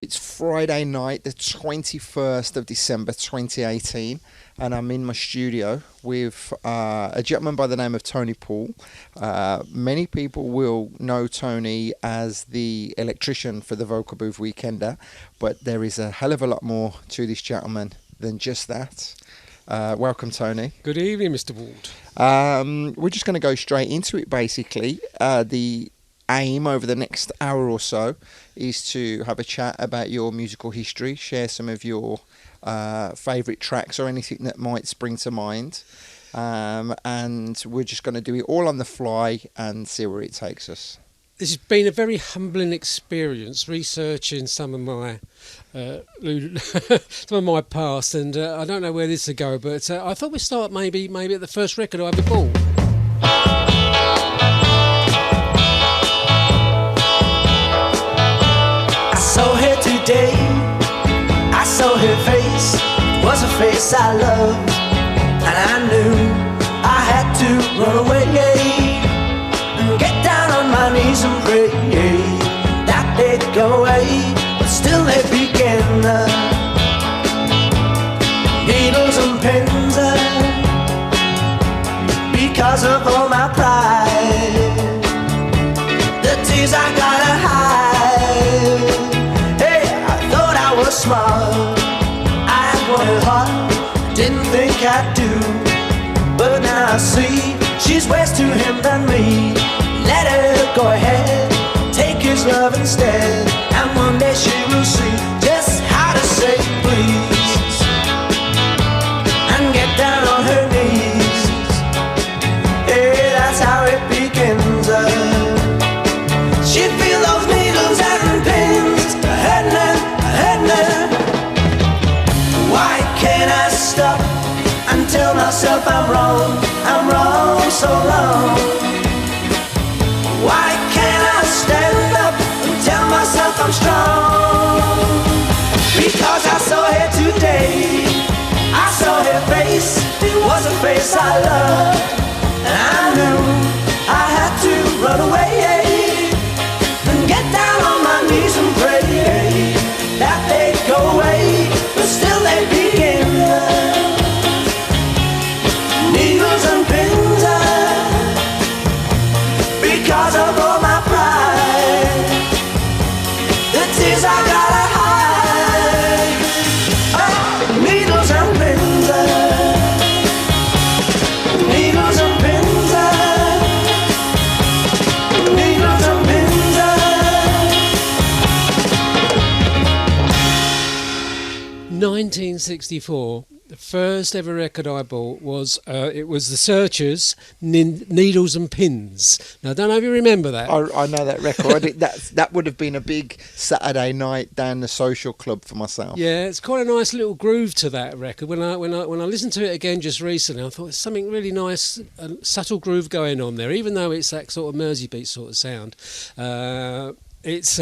It's Friday night, the 21st of December 2018, and I'm in my studio with a gentleman by the name of Tony Poole. Many people will know Tony as the electrician for the Vocal Booth Weekender, but there is a hell of a lot more to this gentleman than just that. Welcome, Tony. Good evening, Mr. Ward. We're just going to go straight into it, basically. The aim over the next hour or so is to have a chat about your musical history, share some of your favourite tracks or anything that might spring to mind, and we're just going to do it all on the fly and see where it takes us. This has been a very humbling experience researching some of my past, and I don't know where this will go, but I thought we'd start maybe at the first record I ever bought. Saw her today, I saw her face, it was a face I loved, and I knew I had to run away and get down on my knees and pray that they'd go away, but still they begin. Needles and pins, because of all my pride, the tears I gotta hide. Smart, I wanted hard, didn't think I'd do, but now I see she's worse to him than me. Let her go ahead, take his love instead, and one day she will see just how to say please and get down on her knees. Yeah, that's how it begins. She feels those needles and pins hurting her. Why can't I stop and tell myself I'm wrong so long? Why can't I stand up and tell myself I'm strong? Because I saw her today, I saw her face, it was a face I loved, and I knew I had to run away and get down on my knees and pray that they'd go away, but still they begin. Needles and pins, because of all my pride, the tears I gotta hide. Oh, needles and pins, needles and pins, needles and pins. 1964, the first ever record I bought was it was the Searchers, Needles and Pins. Now I don't know if you remember that. I know that record. That would have been a big Saturday night down the social club for myself. Yeah, it's quite a nice little groove to that record. When I listened to it again just recently, I thought there's something really nice, a subtle groove going on there, even though it's that sort of Mersey beat sort of sound. It's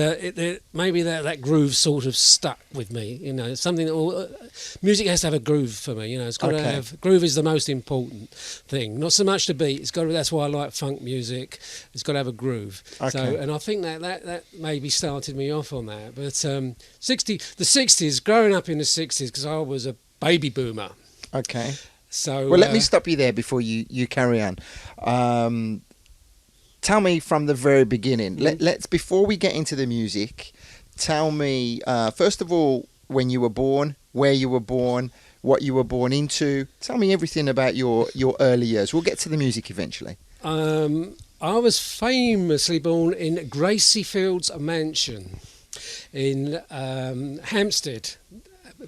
maybe that groove sort of stuck with me. You know, something that music has to have a groove for me. You know, it's got to have groove is the most important thing. Not so much the beat. It's got to, that's why I like funk music. It's got to have a groove. Okay. So, and I think that maybe started me off on that. But the 60s, growing up in the 60s, because I was a baby boomer. Okay. So well, let me stop you there before you carry on. Tell me from the very beginning. Let's before we get into the music, tell me first of all when you were born, where you were born, what you were born into. Tell me everything about your early years. We'll get to the music eventually. I was famously born in Gracie Fields Mansion in Hampstead,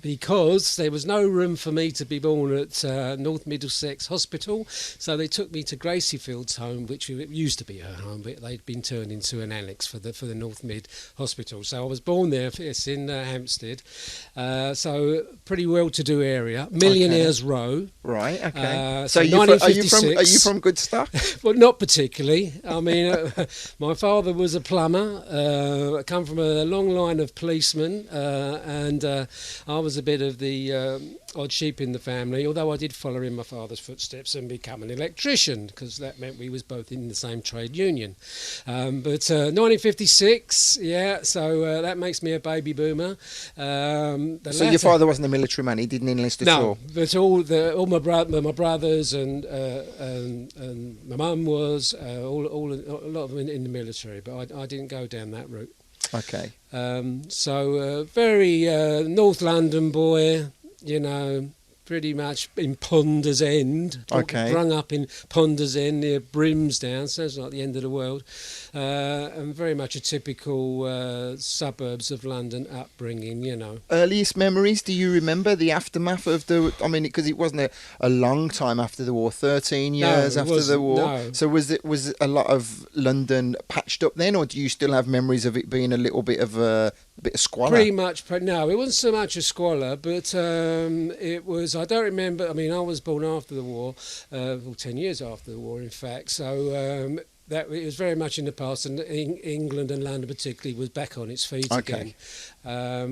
because there was no room for me to be born at North Middlesex Hospital, so they took me to Gracie Fields home, which used to be her home, but they'd been turned into an annex for the North Mid Hospital. So I was born there. It's in Hampstead, so pretty well-to-do area, Millionaires Row. Right. Okay. So are you from good stuff? Well, not particularly. I mean, my father was a plumber. I come from a long line of policemen, and I was was a bit of the odd sheep in the family, although I did follow in my father's footsteps and become an electrician, because that meant we was both in the same trade union. But 1956, yeah, so that makes me a baby boomer. So your father wasn't a military man; he didn't enlist at all. No, but all my brothers and my mum was a lot of them in the military, but I didn't go down that route. Okay. So very North London boy, you know, pretty much in Ponders End. Okay. Sprung up in Ponders End near Brimsdown, sounds like the end of the world. And very much a typical suburbs of London upbringing, you know. Earliest memories, do you remember the aftermath of the... I mean, because it wasn't a long time after the war, 13 years after the war. No. So was a lot of London patched up then, or do you still have memories of it being a little bit of squalor? Pretty much, no, it wasn't so much a squalor, but it was, I don't remember, I mean, I was born after the war, 10 years after the war, in fact, so that it was very much in the past, and England and London particularly was back on its feet again.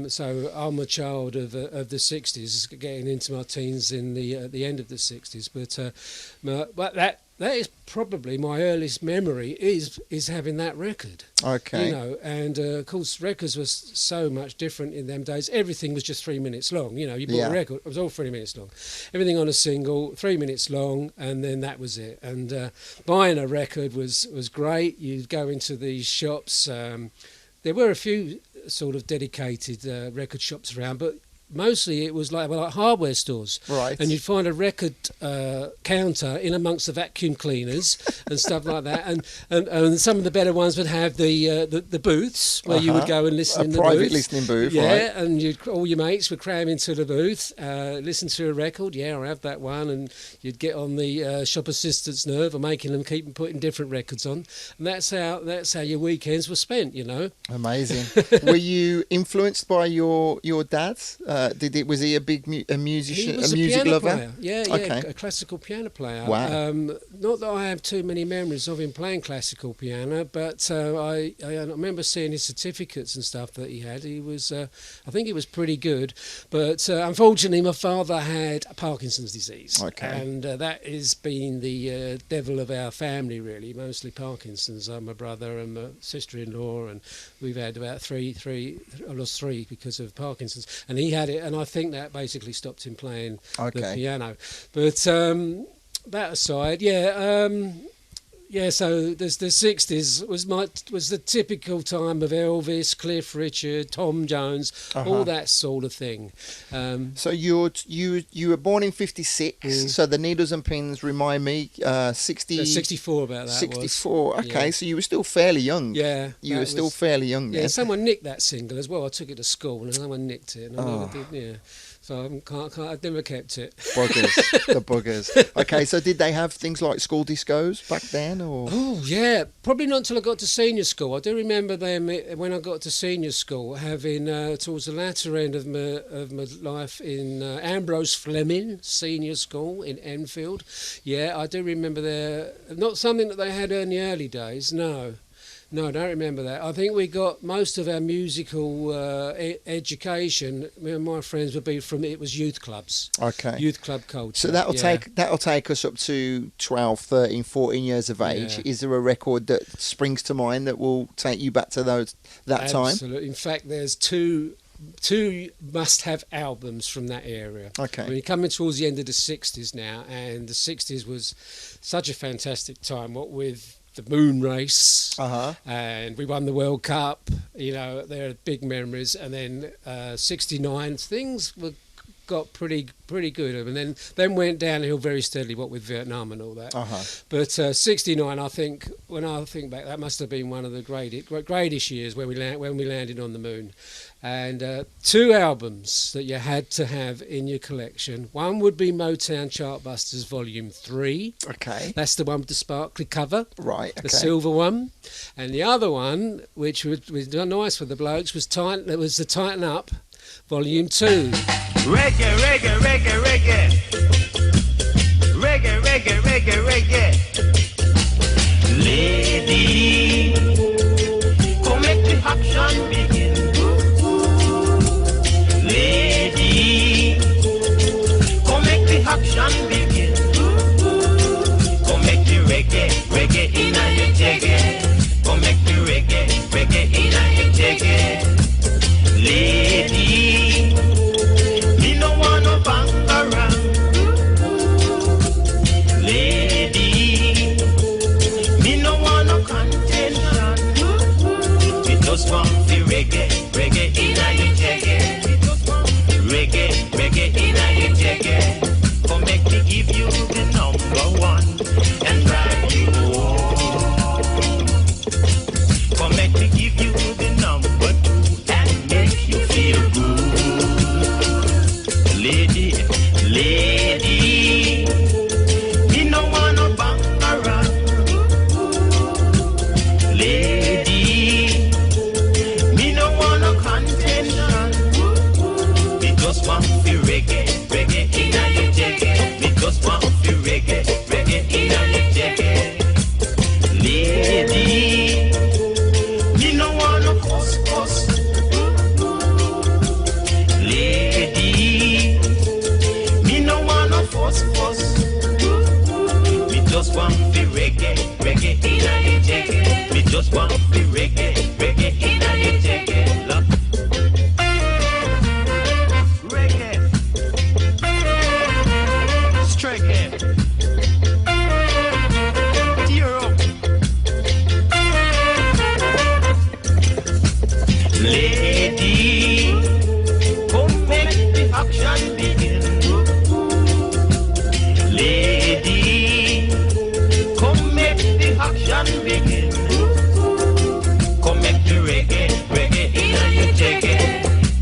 So I'm a child of the 60s, getting into my teens in the end of the 60s, but that is probably my earliest memory is having that record. Okay. You know, and of course records was so much different in them days. Everything was just 3 minutes long. You know, you bought a record, it was all 3 minutes long. Everything on a single, 3 minutes long, and then that was it. And buying a record was great. You'd go into these shops. There were a few sort of dedicated record shops around, but mostly it was like hardware stores, right? And you'd find a record counter in amongst the vacuum cleaners and stuff like that, and some of the better ones would have the booths where you would go and listen in the private booth. listening booth, yeah, right? And all your mates would cram into the booth, listen to a record. Yeah, I have that one, and you'd get on the shop assistant's nerve of making them keep putting different records on, and that's how your weekends were spent. You know, amazing. Were you influenced by your dad? Was he a big musician, he was a music piano lover? Player. Yeah, Okay. a classical piano player. Wow. Not that I have too many memories of him playing classical piano, but I remember seeing his certificates and stuff that he had. He was, I think he was pretty good, but unfortunately my father had Parkinson's disease. Okay. And that has been the devil of our family, really, mostly Parkinson's. My brother and my sister-in-law, and we've had about I lost three because of Parkinson's, and he had it, and I think that basically stopped him playing the piano. But that aside, so the 60s was the typical time of Elvis, Cliff Richard, Tom Jones, all that sort of thing. So you were born in 56, so the Needles and Pins remind me 64 about that 64, was. okay, Yeah. so you were still fairly young. Yeah. You were still fairly young then. Yeah, someone nicked that single as well. I took it to school and someone nicked it. And I never did, yeah. So I've never kept it. Buggers, the buggers. Okay, so did they have things like school discos back then, or? Oh yeah, probably not until I got to senior school. I do remember them when I got to senior school, having towards the latter end of my life in Ambrose Fleming Senior School in Enfield. Yeah, I do remember there. Not something that they had in the early days. No, I don't remember that. I think we got most of our musical education. Me and my friends would be from, it was youth clubs. Okay. Youth club culture. So that'll take us up to 12, 13, 14 years of age. Yeah. Is there a record that springs to mind that will take you back to that time? Absolutely. In fact, there's two must-have albums from that area. Okay. I mean, coming towards the end of the 60s now, and the 60s was such a fantastic time, what with the moon race, and we won the World Cup, you know, there are big memories. And then 69, things got pretty good, and then went downhill very steadily, what with Vietnam and all that. But 69, I think, when I think back, that must have been one of the greatest years when we landed on the moon. And two albums that you had to have in your collection. One would be Motown Chartbusters Volume 3. Okay. That's the one with the sparkly cover. Right, okay. The silver one. And the other one, which was nice for the blokes, was the Tighten Up Volume 2. Reggae, reggae, reggae, reggae. Reggae, reggae, reggae, reggae. Lady, come make the action begin. Lady, just want to reggae, reggae inna your jaggy. Me just want to reggae, reggae inna your jaggy. Lady, me no want no fuss, fuss. Lady, me no want no fuss, fuss. Me just want to reggae, reggae inna your jaggy. Me just want to reggae, reggae inna your jaggy. Look. Lady, come make the action begin. Lady, come make the action begin. Come make the reggae, reggae inna your jaggy.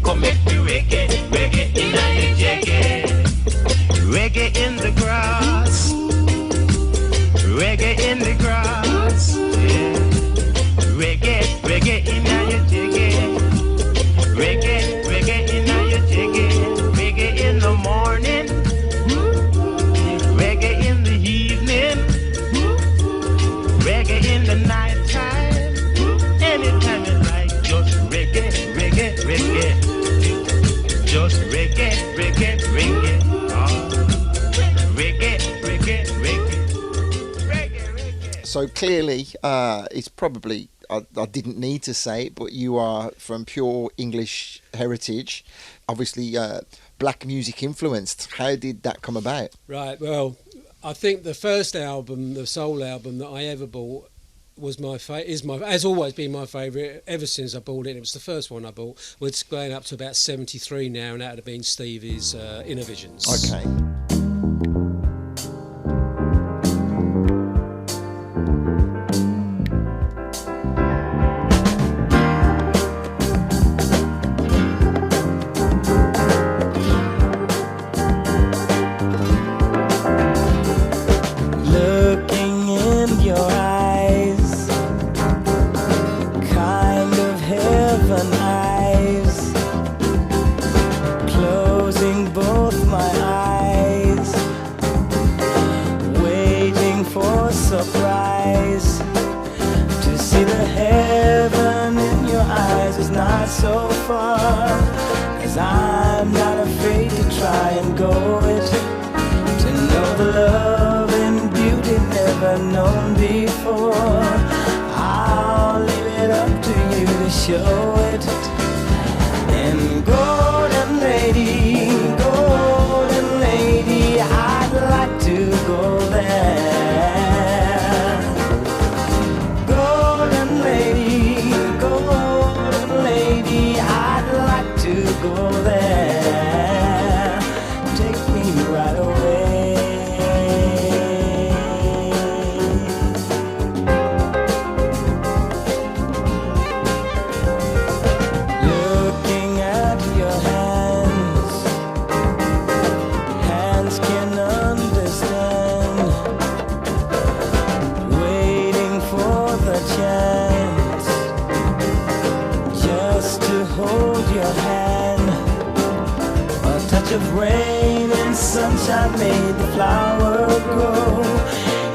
Come make the reggae, reggae inna your jaggy. Reggae in the grass, reggae in the grass. Yeah. Reggae, reggae inna your jaggy. Reggae, reggae inna your jaggy. Reggae in the morning, reggae in the evening, reggae in the night time. Anytime you like, just reggae, reggae, reggae. Just reggae, reggae, reggae. Reggae, reggae, reggae. Reggae, reggae. So clearly, it's probably, I didn't need to say it, but you are from pure English heritage, obviously black music influenced. How did that come about? Right, well, I think the first album, the soul album that I ever bought, was has always been my favourite ever since I bought it. It was the first one I bought. We're going up to about 73 now, and that would have been Stevie's Inner Visions. Okay. So far, 'cause I'm not afraid to try and go it, to know the love and beauty never known before. I'll leave it up to you to show it. And golden lady, I'd like to go there. Golden lady, I'd like to go there. Take me right away. Looking at your hands can understand. Waiting for the chance just to hold your hand. A touch of rain and sunshine made the flower grow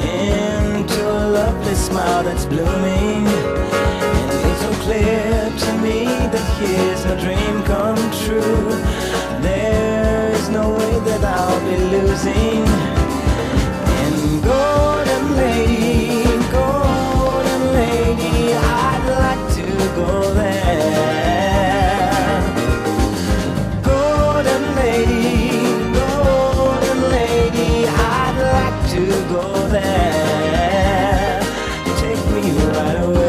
into a lovely smile that's blooming. And it's so clear to me that here's a dream come true. There is no way that I'll be losing. And golden lady, I'd like to go there. Golden lady, I'd like to go there. Take me right away.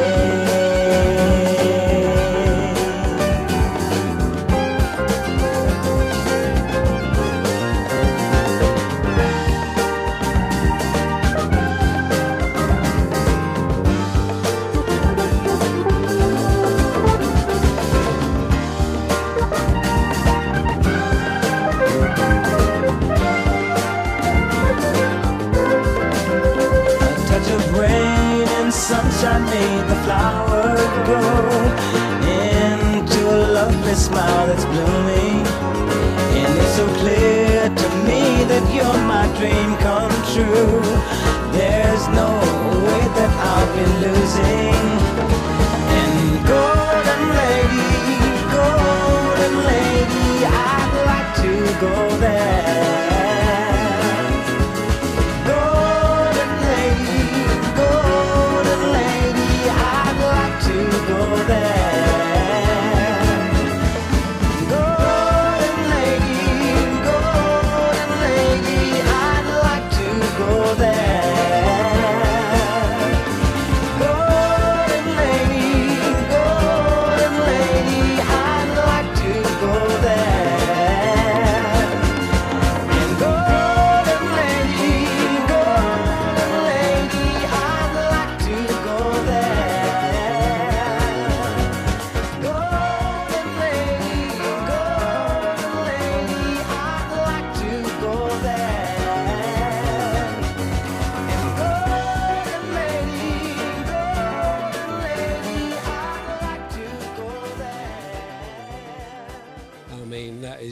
Sunshine made the flower grow into a lovely smile that's blooming. And dream come true. There's no way that I'll be losing. And golden lady, I'd like to go there. Golden lady, I'd like to go there.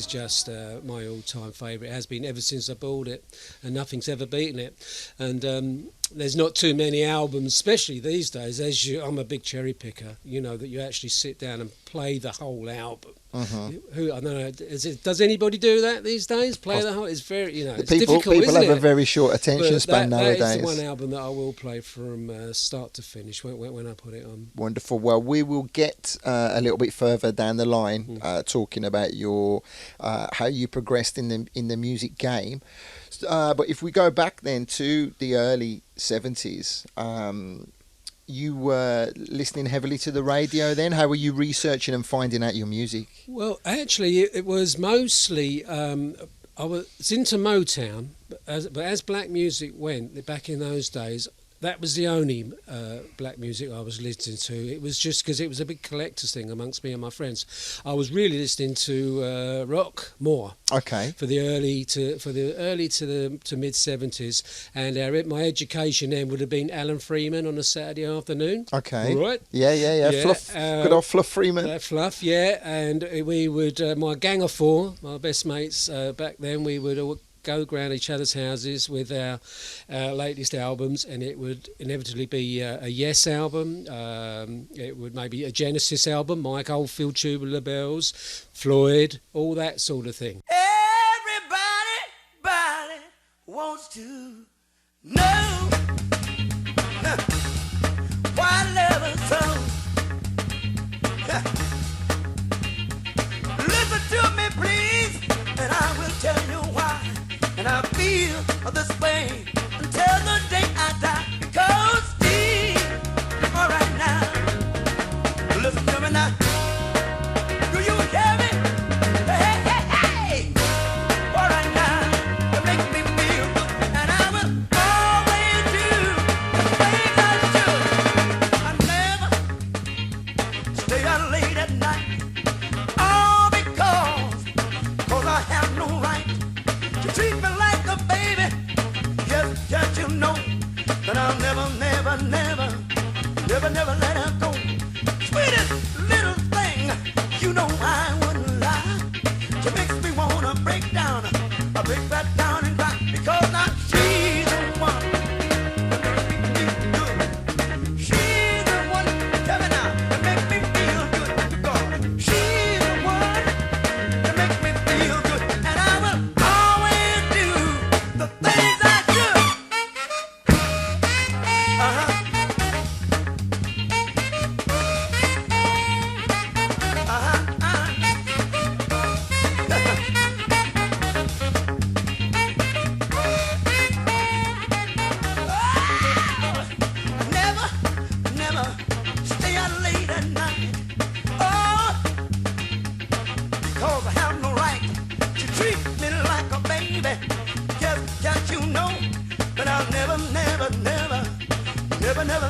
Just my all-time favourite. It has been ever since I bought it, and nothing's ever beaten it. And there's not too many albums, especially these days. I'm a big cherry picker. You know that you actually sit down and play the whole album. Who I don't know. Does anybody do that these days? Play the whole? It's very it's difficult. People isn't have it? a very short attention span nowadays. That is the one album that I will play from start to finish when I put it on. Wonderful. Well, we will get a little bit further down the line talking about your how you progressed in the music game. But if we go back then to the early 70s, you were listening heavily to the radio then? How were you researching and finding out your music? Well, actually, it was mostly... I was into Motown, but as black music went, back in those days, that was the only black music I was listening to. It was just because it was a big collector's thing amongst me and my friends. I was really listening to rock more. Okay. For the early to mid 70s, and my education then would have been Alan Freeman on a Saturday afternoon. Okay. All right. Yeah. Fluff. Good old Fluff Freeman. Fluff, yeah. And we would my gang of four, my best mates back then, we would go round each other's houses with our latest albums, and it would inevitably be a Yes album, it would maybe a Genesis album, Mike Oldfield, Tubular Bells, Floyd, all that sort of thing. Everybody wants to know why love is so. Listen to me, please, and I will tell you why. And I feel this way until the day I die. Because deep, all right now, listen to me now. Do you hear me? Hey, all right now, it makes me feel good, and I will always do the things I should. I never stay out late at night, all because I have no right to treat me like a baby. Yes, you know that I'll never let her go. Sweetest little thing, you know I wouldn't lie. She makes me wanna break down, I break right down and cry, because now she's the one that makes me feel good. She's the one, tell me now, that makes me feel good. Because she's the one that makes me feel good, and I will always do the things I should. Never stay out late at night. Oh, because I have no right to treat me like a baby. Yes, you know that I'll never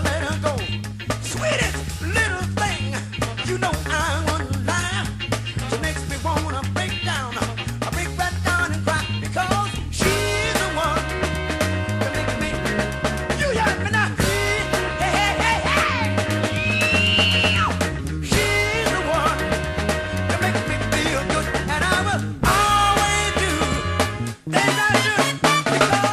let her go. Sweetest little thing, you know I wouldn't lie. She makes me wanna break down, I break right down and cry, because she's the one that makes me. You hear me now? Hey. She's the one that makes me feel good, and I will always do things I should, because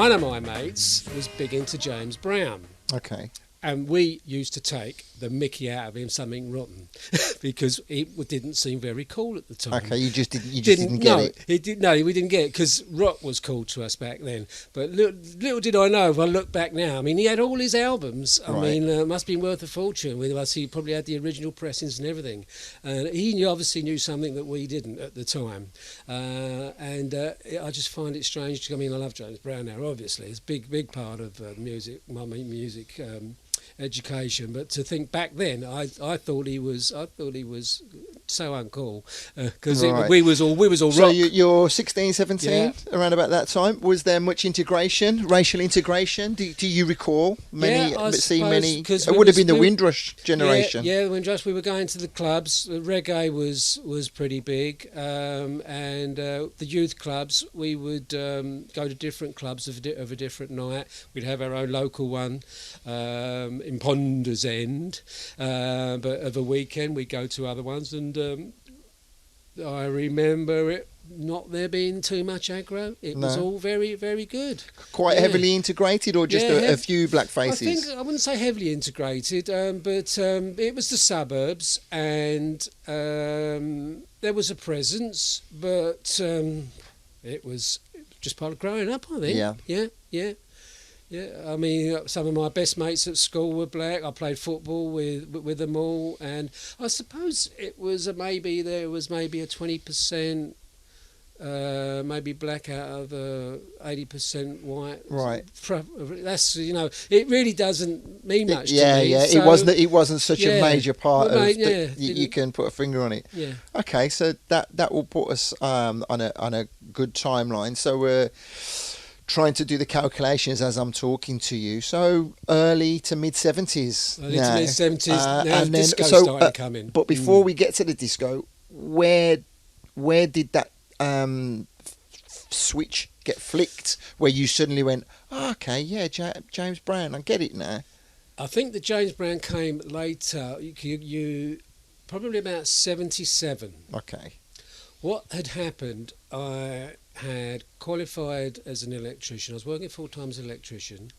one of my mates was big into James Brown. Okay. And we used to take the mickey out of him, something rotten, because it didn't seem very cool at the time. Okay, you just didn't get it. We didn't get it because rock was cool to us back then. But little did I know, if I look back now, I mean, he had all his albums. I mean, it must have been worth a fortune. He probably had the original pressings and everything. And he obviously knew something that we didn't at the time. I just find it strange. I mean, I love James Brown now, obviously. It's a big part of music, education, but to think back then, I thought he was so uncool because we was all So rock. you're 16, 17, around about that time. Was there much racial integration? Do you recall many? It would have been the Windrush generation. Yeah, the Windrush. We were going to the clubs. Reggae was pretty big, and the youth clubs. We would go to different clubs of a different night. We'd have our own local one. In Ponders End, but of a weekend we go to other ones, and I remember it not there being too much aggro. It was all very, very good. Quite heavily integrated, or just a few black faces? I wouldn't say heavily integrated, but it was the suburbs, and there was a presence, but it was just part of growing up, I think. Yeah. I mean, some of my best mates at school were black. I played football with them all, and I suppose there was maybe a 20%, maybe black out of 80% white. Right. That's it really doesn't mean much to me. Yeah. So, it wasn't such a major part of. Yeah, you can put a finger on it. Yeah. Okay, so that will put us on a good timeline. So we're trying to do the calculations as I'm talking to you. So early to mid 70s. Early to mid 70s. Now and disco started to come in. But before we get to the disco, where did that switch get flicked? Where you suddenly went, James Brown, I get it now. I think that James Brown came later. You probably about 77. Okay. What had happened? I had qualified as an electrician. I was working full-time as an electrician.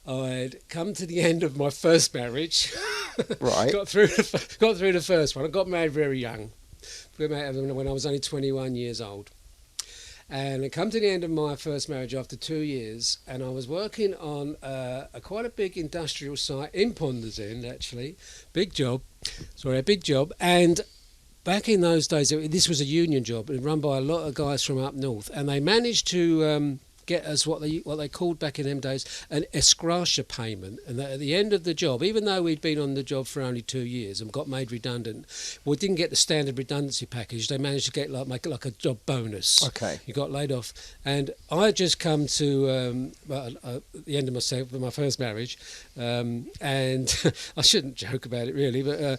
I'd come to the end of my first marriage. Right. got through the first one. I got married very young. When I was only 21 years old. And I come to the end of my first marriage after 2 years, and I was working on quite a big industrial site in Ponders End, actually. A big job. And back in those days, this was a union job run by a lot of guys from up north, and they managed to get us what they called back in them days an escratia payment. And that at the end of the job, even though we'd been on the job for only 2 years and got made redundant, we didn't get the standard redundancy package. They managed to get like a job bonus. Okay. You got laid off, and I had just come to the end of my first marriage, and I shouldn't joke about it really, but.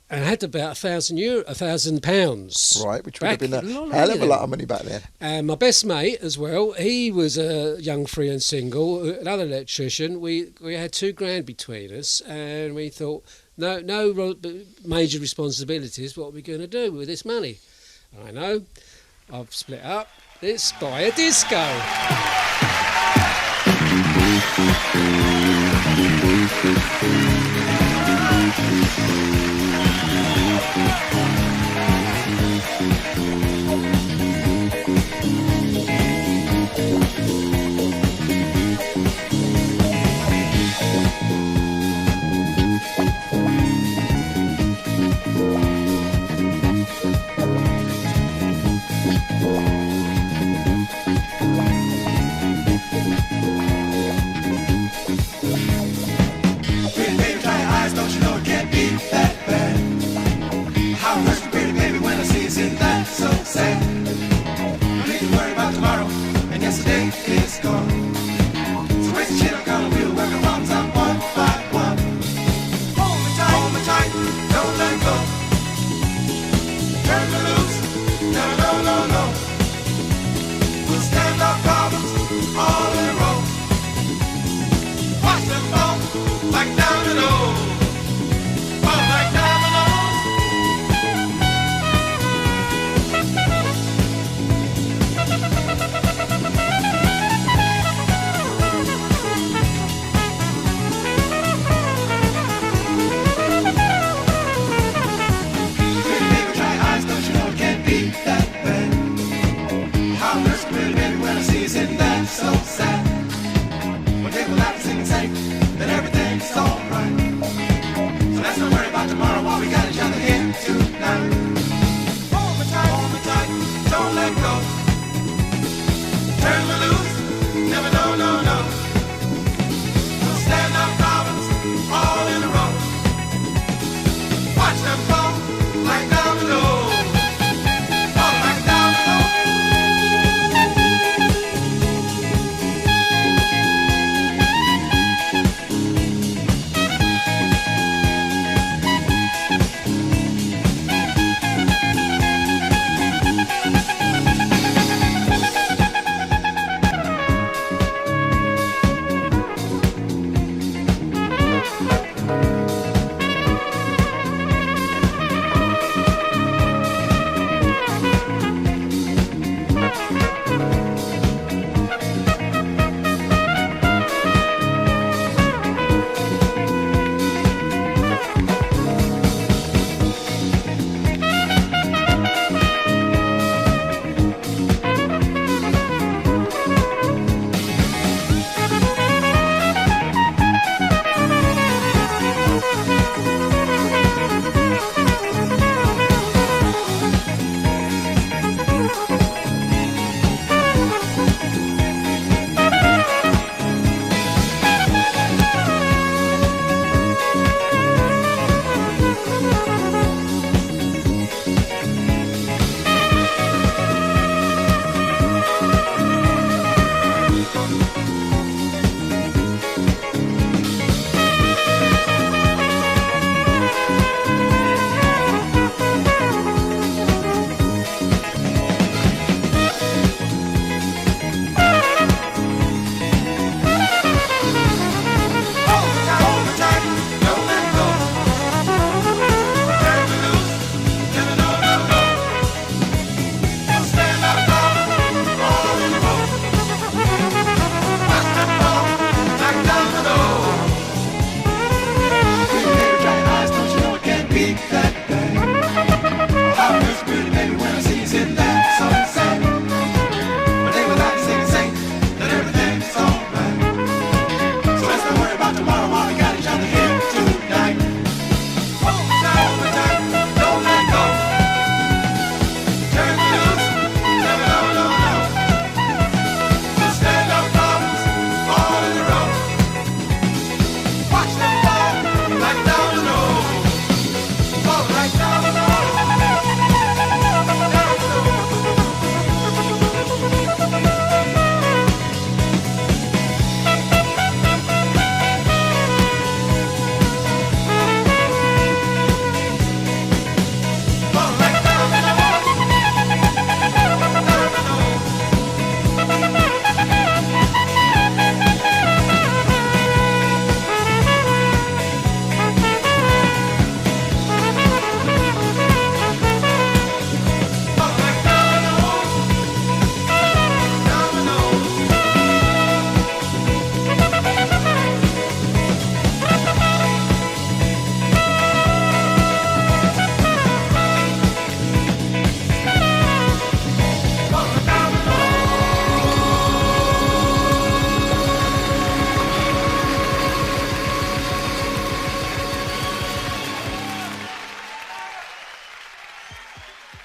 And I had about £1,000. Right, which would have been a hell of a lot of money back then. And my best mate as well, he was a young, free and single, another electrician. We had £2,000 between us, and we thought, no major responsibilities. What are we going to do with this money? I know, I've split up. Let's buy a disco. We'll be Oh, we got each other here tonight. Hold me tight, don't let go. Turn me loose, never no, no, no. We'll stand up problems all in a row. Watch them fall like dominoes. Fall like dominoes.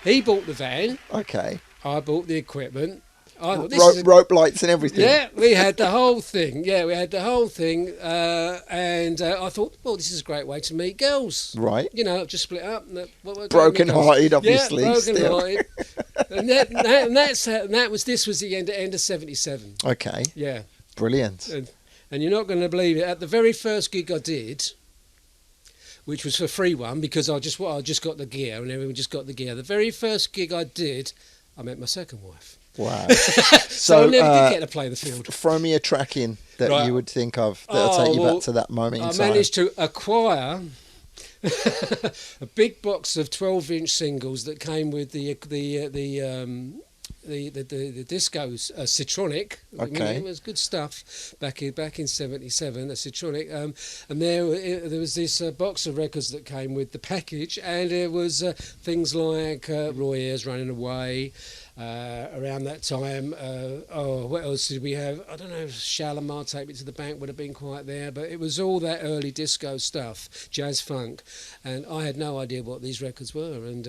He bought the van. Okay. I bought the equipment. I thought, Rope lights and everything. Yeah, we had the whole thing. And I thought, well, this is a great way to meet girls. Right. You know, just split up. Broken-hearted, obviously. Yeah, still. broken-hearted. This was the end of 77. Okay. Yeah. Brilliant. And you're not going to believe it. At the very first gig I did, which was for free one, because I just got the gear and everyone just got the gear. The very first gig I did, I met my second wife. Wow. So I never did get to play the field. Throw me a track in that you would think of that'll take you back to that moment in time. I managed to acquire a big box of 12-inch singles that came with the the discos, Citronic. Okay. It was good stuff back in '77. A Citronic, and there was this box of records that came with the package, and it was things like Roy Ayers Running Away. Around that time, what else did we have? I don't know if Shalimar Take Me to the Bank would have been quite there, but it was all that early disco stuff, jazz funk, and I had no idea what these records were, and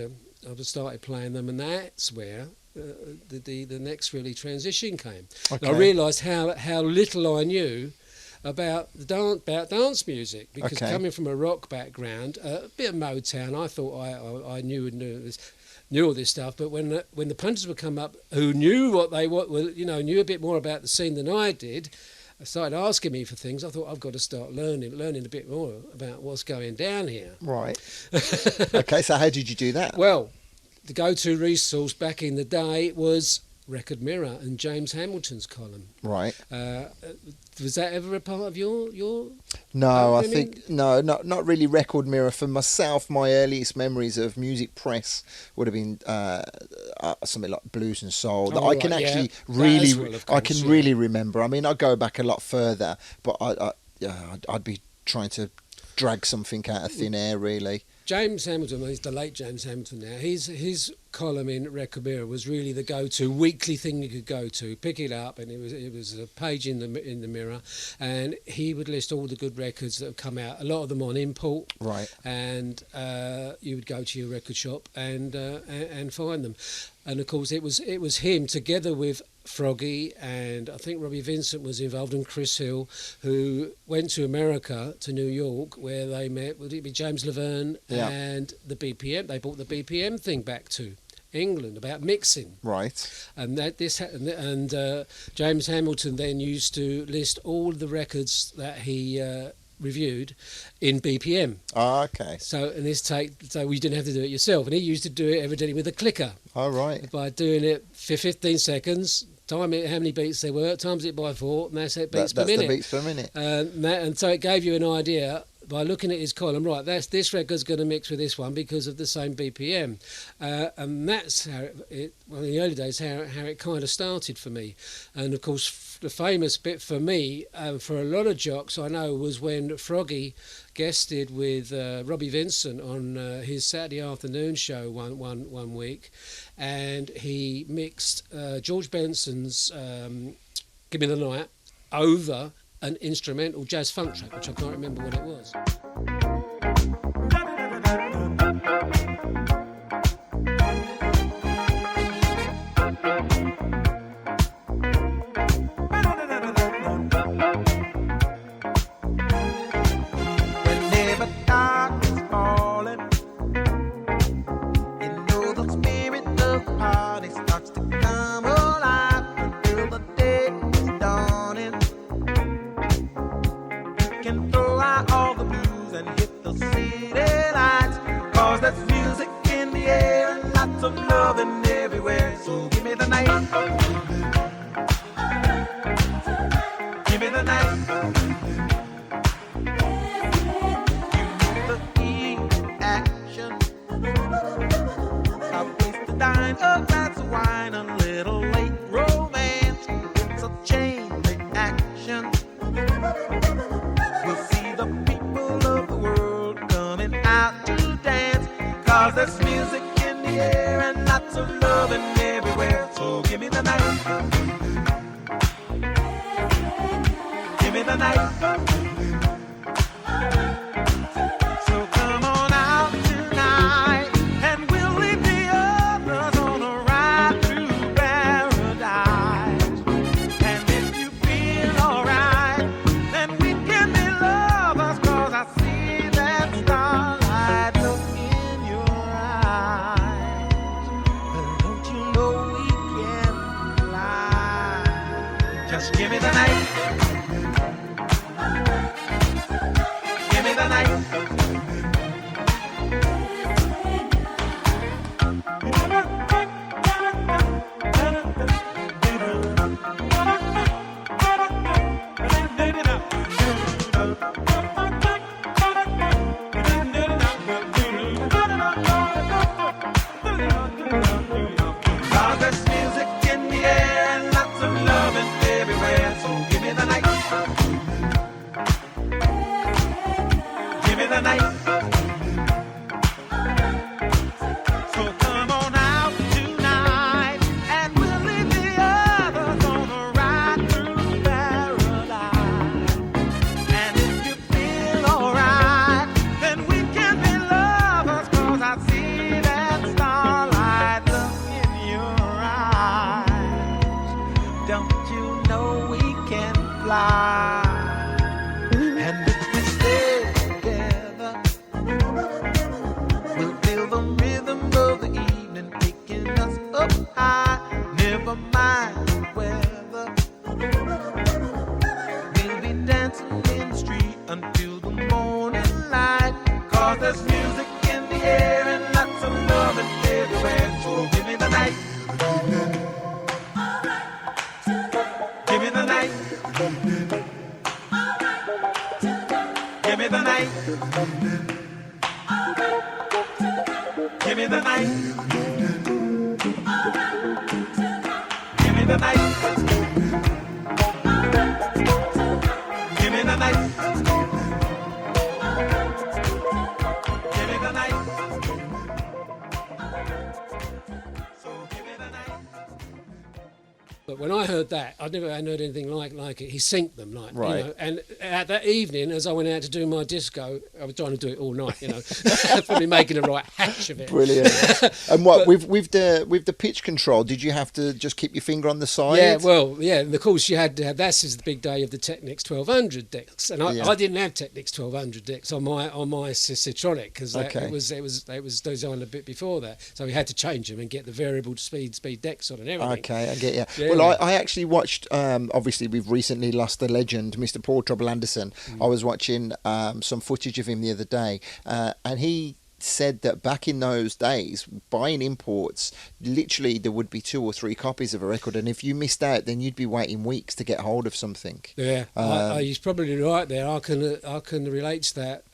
I started playing them, and that's where the next really transition came. Okay. And I realised how little I knew about dance music, because coming from a rock background, a bit of Motown, I thought I knew all this stuff, but when the punters would come up who knew knew a bit more about the scene than I did, started asking me for things. I thought, I've got to start learning a bit more about what's going down here. Right. Okay, so how did you do that? Well, the go-to resource back in the day was Record Mirror and James Hamilton's column. Right. Was that ever a part of your? No, I think not really. Record Mirror for myself. My earliest memories of music press would have been something like Blues and Soul that I can actually really remember. I mean, I go back a lot further, but I'd be trying to drag something out of thin air, really. James Hamilton, he's the late James Hamilton now. His column in Record Mirror was really the go-to weekly thing you could go to, pick it up, and it was a page in the Mirror, and he would list all the good records that have come out. A lot of them on import, right? And you would go to your record shop and find them. And of course, it was him together with Froggy, and I think Robbie Vincent was involved, and Chris Hill, who went to America, to New York, where they met. Would it be James Laverne and the BPM? They brought the BPM thing back to England about mixing, right? And James Hamilton then used to list all the records that he reviewed in BPM. Oh, okay. So you didn't have to do it yourself, and he used to do it evidently with a clicker. Oh, right. By doing it for 15 seconds, time it how many beats there were, times it by 4, and that's it, beats per minute. That's the beats per minute. And so it gave you an idea by looking at his column, right, this record's going to mix with this one because of the same BPM. And that's how in the early days, how it kind of started for me. And of course, the famous bit for me, for a lot of jocks I know, was when Froggy guested with Robbie Vincent on his Saturday afternoon show one week, and he mixed George Benson's Give Me the Night over an instrumental jazz funk track, which I can't remember what it was. Just give me the night. music in the air and lots of loving everywhere. So give me the night. Give me the night. Give me the night. Give me the night. Give me the night. Give me the night. Give me the night. So give me the night. But when I heard that, I'd never heard anything like it. He synced them, like, Right. you know. And at that evening, as I went out to do my disco, I was trying to do it all night, you know, probably making a right hatch of it. Brilliant. And what with the pitch control, did you have to just keep your finger on the side? Yeah, well, yeah, and of course you had to have, this is the big day of the Technics 1200 decks, and Yeah. I didn't have Technics 1200 decks on my Citronic because Okay. it was designed a bit before that, so we had to change them and get the variable speed decks on and everything. Okay, I get you. Yeah. Well, I actually watched, obviously we've recently lost the legend, Mr. Paul Trouble Anderson. I was watching some footage of him the other day, and he said that back in those days, buying imports, literally there would be 2 or 3 copies of a record, and if you missed out, then you'd be waiting weeks to get hold of something. Yeah, he's probably right there. I can relate to that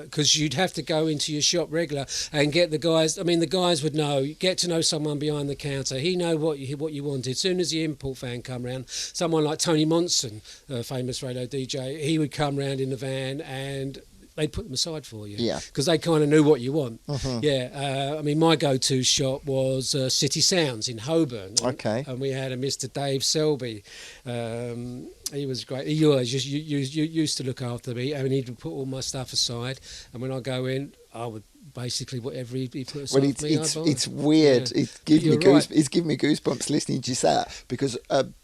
because you'd have to go into your shop regular and get the guys. I mean, the guys would know. Get to know someone behind the counter. He know what you wanted. As soon as the import van come round, someone like Tony Monson, a famous radio DJ, he would come round in the van and they'd put them aside for you. Yeah. Because they kind of knew what you want. Yeah. I mean, my go-to shop was City Sounds in Holborn. Okay. And we had a Mr. Dave Selby. He was great. He always used to look after me. I mean, he'd put all my stuff aside. And when I go in, I would basically whatever he put aside Well, for me, I'd buy. it's weird. Yeah. It's giving me goosebumps listening to you say that, because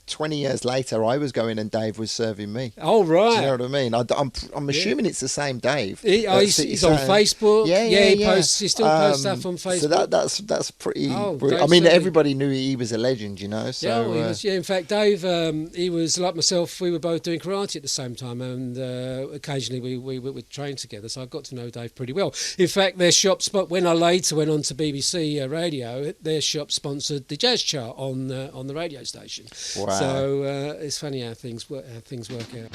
20 years later, I was going and Dave was serving me. Oh, Do right. you know what I mean? I'm assuming it's the same Dave. He's on Facebook. He still posts stuff on Facebook. So that's pretty. Oh, brilliant. I Dave mean, Selby. everybody knew he was a legend, you know. So Yeah, he was. Yeah, in fact, Dave, he was like myself. We were both doing karate at the same time, and occasionally we would train together. So I got to know Dave pretty well. In fact, their shop spot when I later went on to BBC Radio, their shop sponsored the jazz chart on the radio station. Wow. So it's funny how things work out.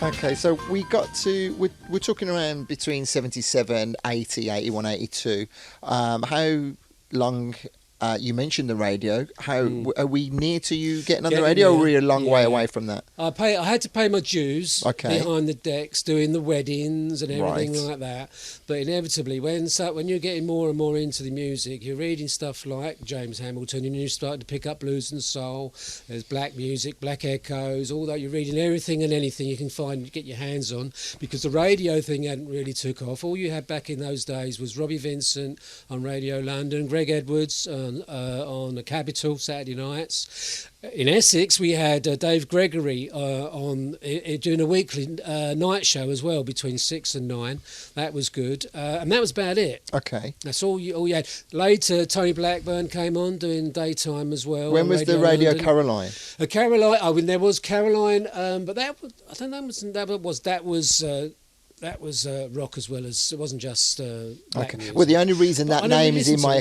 Okay, so we're talking around between 77, 80, 81, 82. How long? You mentioned the radio. How are we near to you getting on the radio, or are we a long way away from that? I had to pay my dues behind the decks, doing the weddings and everything like that. But inevitably, when you're getting more and more into the music, you're reading stuff like James Hamilton, and you start to pick up blues and soul. There's black music, black echoes, all that. You're reading everything and anything you can find, get your hands on, because the radio thing hadn't really took off. All you had back in those days was Robbie Vincent on Radio London, Greg Edwards on the Capital Saturday nights. In Essex, we had Dave Gregory on doing a weekly night show as well between 6 and 9. That was good, and that was about it. Okay, that's all you had. Later, Tony Blackburn came on doing daytime as well. When was the Radio London. Caroline? Caroline. I mean, there was Caroline, but that was, I don't know. That was rock as well as, it wasn't just black music. Well, the only reason that name is in my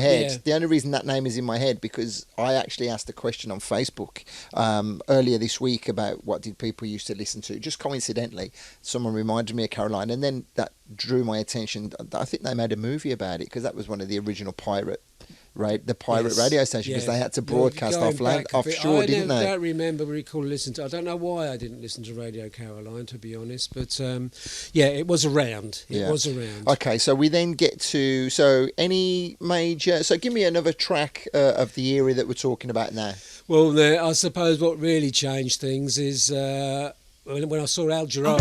head, because I actually asked a question on Facebook earlier this week about what did people used to listen to. Just coincidentally, someone reminded me of Caroline, and then that drew my attention. I think they made a movie about it, because that was one of the original pirate radio station, because they had to broadcast offshore, didn't they? I don't recall listening to. I don't know why I didn't listen to Radio Caroline, to be honest, but it was around. It was around. Okay, so we then get to any major. So give me another track of the era that we're talking about now. Well, I suppose what really changed things is when I saw Al Jarreau.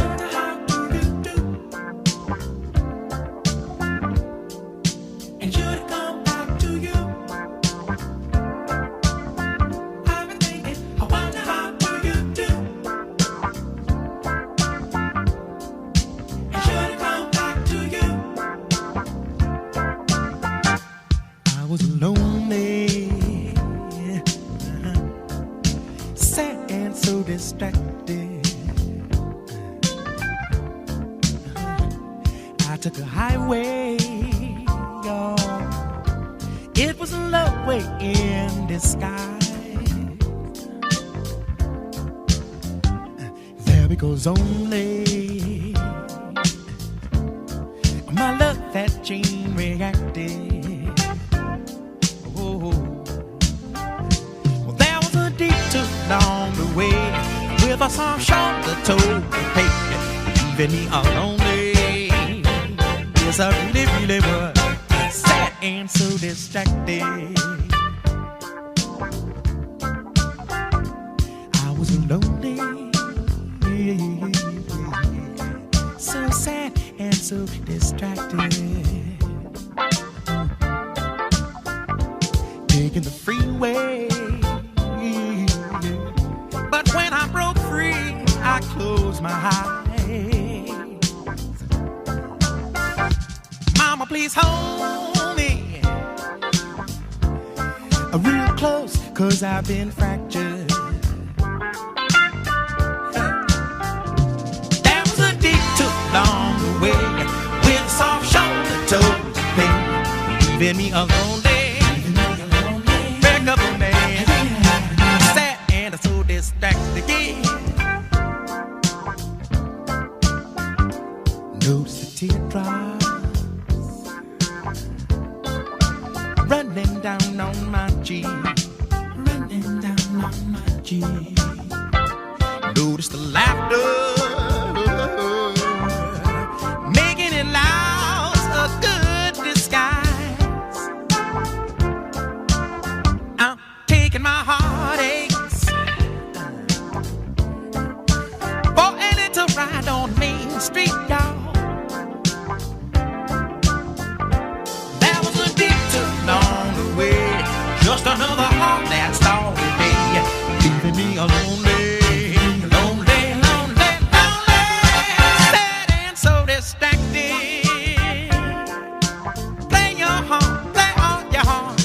Only my love that chain reacted. Oh, well, there was a detour along the way with a soft shoulder toe, leaving me lonely. Yes, I really was sad and so distracted. I was lonely. So sad and so distracted. Taking the freeway. But when I broke free, I closed my eyes. Mama, please hold me real close, 'cause I've been fractured. Along the way with a soft shoulder toes, leaving me alone. Break up a man, sad and so distracted again. Notice the teardrops running down on my cheek, Notice the laughter. My heartaches for a little ride on Main Street, y'all. There was a detour along the way, just another heart that started me, leaving me lonely, sad and so distracted. Play your heart, play all your heart.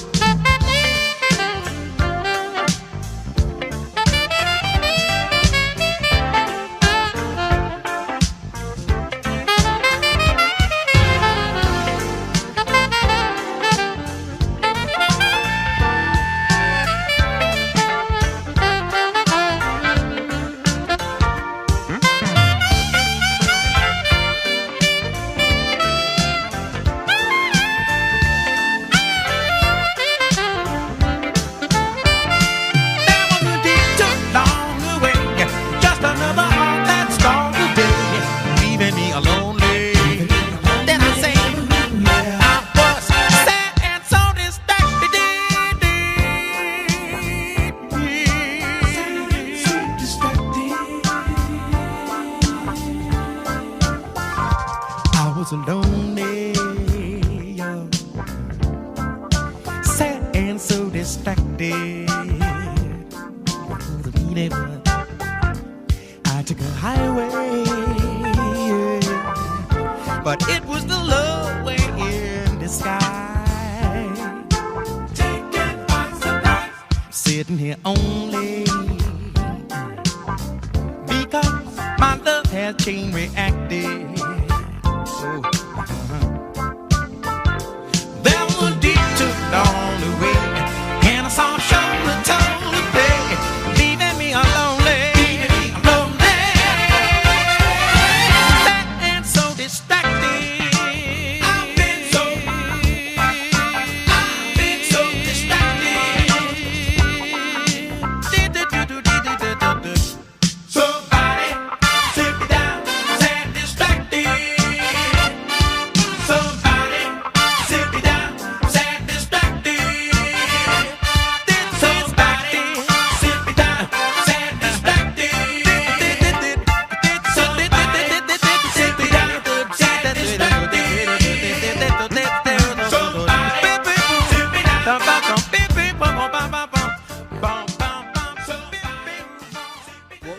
so lonely, yeah. Sad and so distracted. I took a highway, yeah. But it was the love way in disguise. Taken by surprise, sitting here only because my love has chain reacted. Oh, There was a detour on the way, and I saw a shoulder totally play, leaving me alone.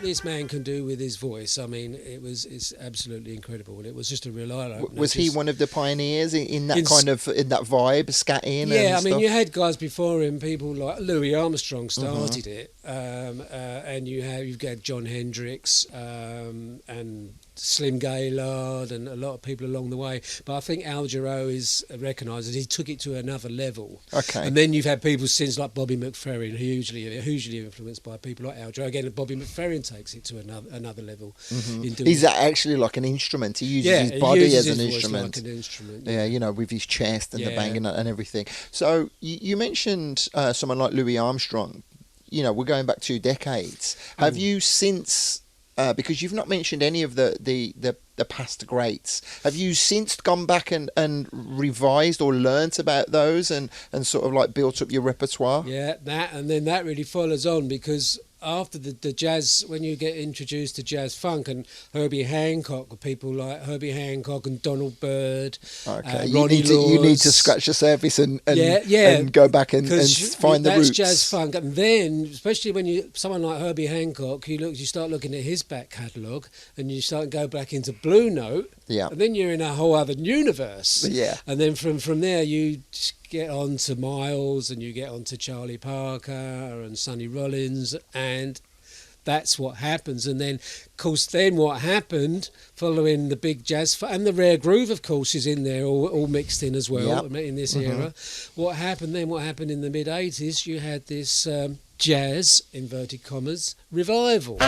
This man can do with his voice, I mean, it's absolutely incredible, and it was just a real eye-opener. Was he one of the pioneers in that in that vibe, scatting? Yeah, and I mean, stuff? you had guys before him, people like Louis Armstrong started it, and you've got John Hendricks and Slim Gaylord and a lot of people along the way. But I think Al Jarreau is recognised that he took it to another level. Okay. And then you've had people since like Bobby McFerrin, hugely influenced by people like Al Jarreau. Again, Bobby McFerrin takes it to another level. He's actually like an instrument. He uses his body as an instrument. Like an instrument. Yeah, you know, with his chest and the banging and everything. So you mentioned someone like Louis Armstrong. You know, we're going back 2 decades. Have you since... because you've not mentioned any of the past greats. Have you since gone back and revised or learnt about those and sort of like built up your repertoire? Yeah, that really follows on because after the jazz, when you get introduced to jazz funk and Herbie Hancock, people like Herbie Hancock and Donald Byrd, you need to scratch the surface and go back and find the roots. That's jazz funk, and then especially when someone like Herbie Hancock, you start looking at his back catalogue and you start to go back into Blue Note, and then you're in a whole other universe. Yeah, and then from there you get on to Miles and you get on to Charlie Parker and Sonny Rollins, and that's what happens. And then of course what happened following the big jazz and the rare groove of course is in there all mixed in as well in this era. What happened in the mid 80s, you had this jazz inverted commas revival.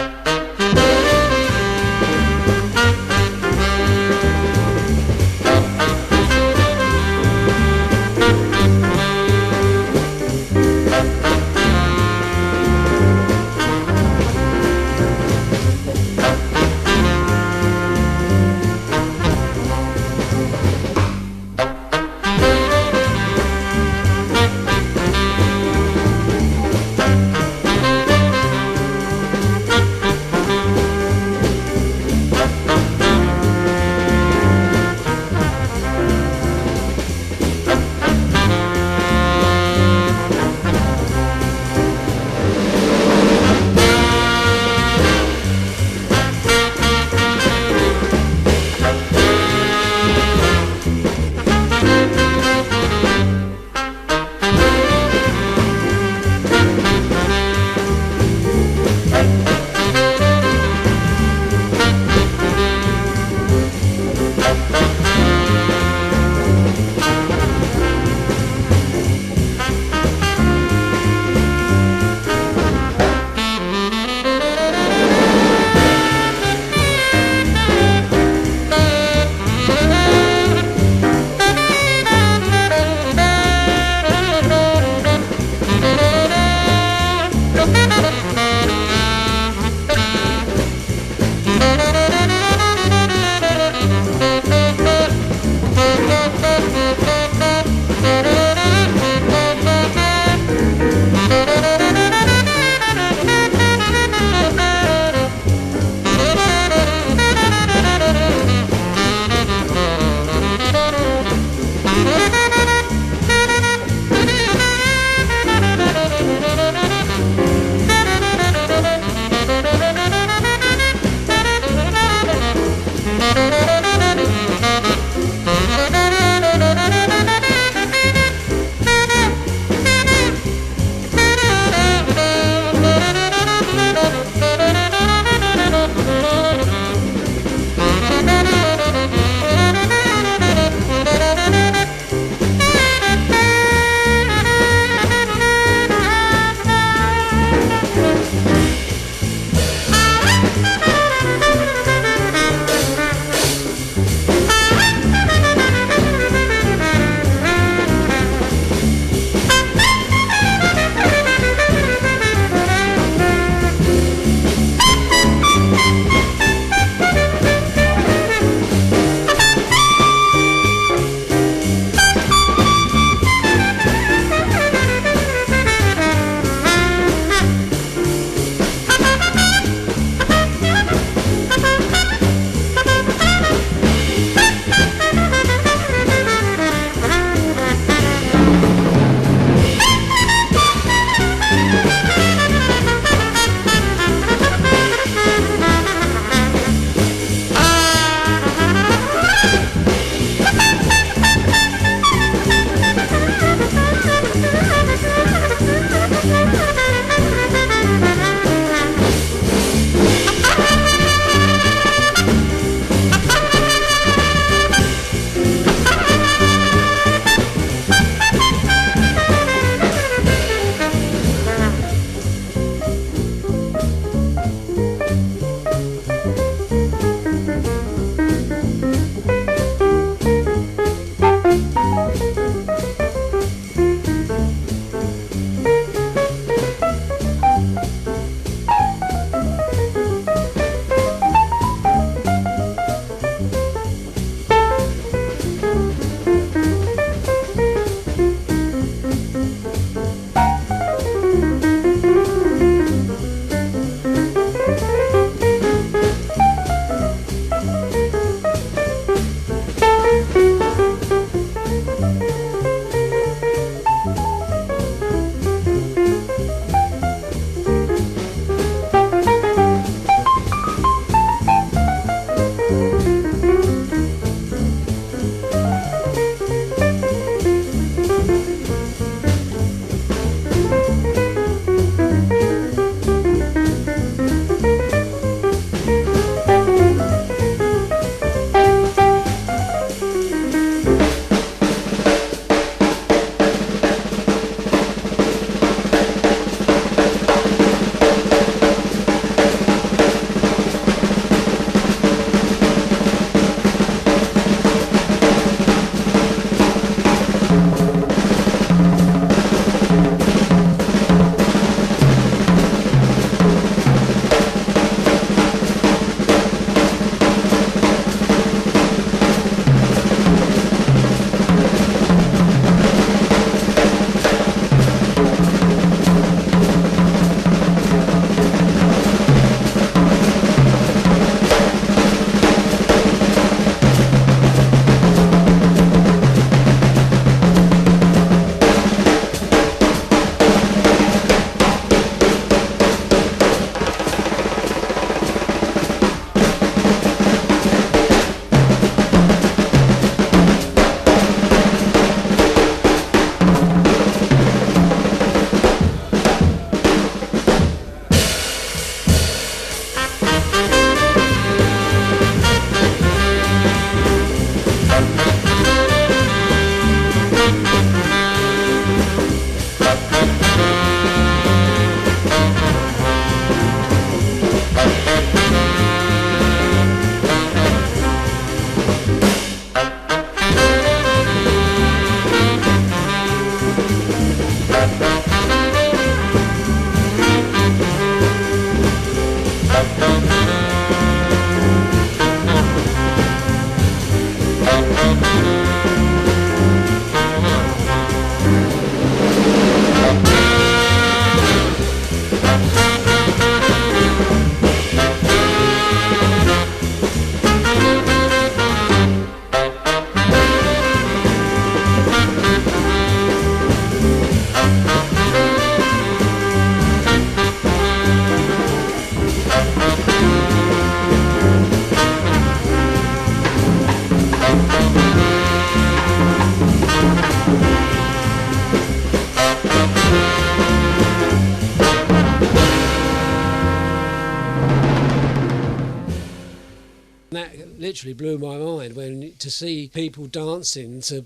That literally blew my mind when to see people dancing to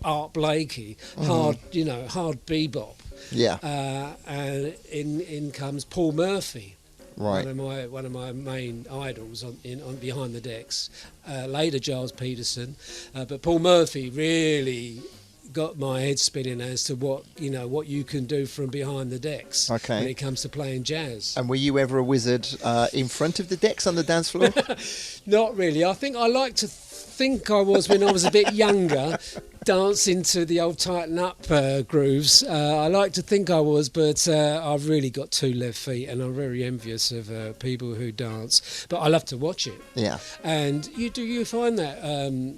Art Blakey, hard bebop. Yeah. And in comes Paul Murphy, Right. one of my main idols on behind the decks. Later Giles Peterson, but Paul Murphy really got my head spinning as to what you can do from behind the decks when it comes to playing jazz. And were you ever a wizard in front of the decks on the dance floor? Not really. I think I like to think I was when I was a bit younger, dancing to the old Tighten Up grooves. I like to think I was, but I've really got two left feet, and I'm very envious of people who dance. But I love to watch it. Yeah. And you find that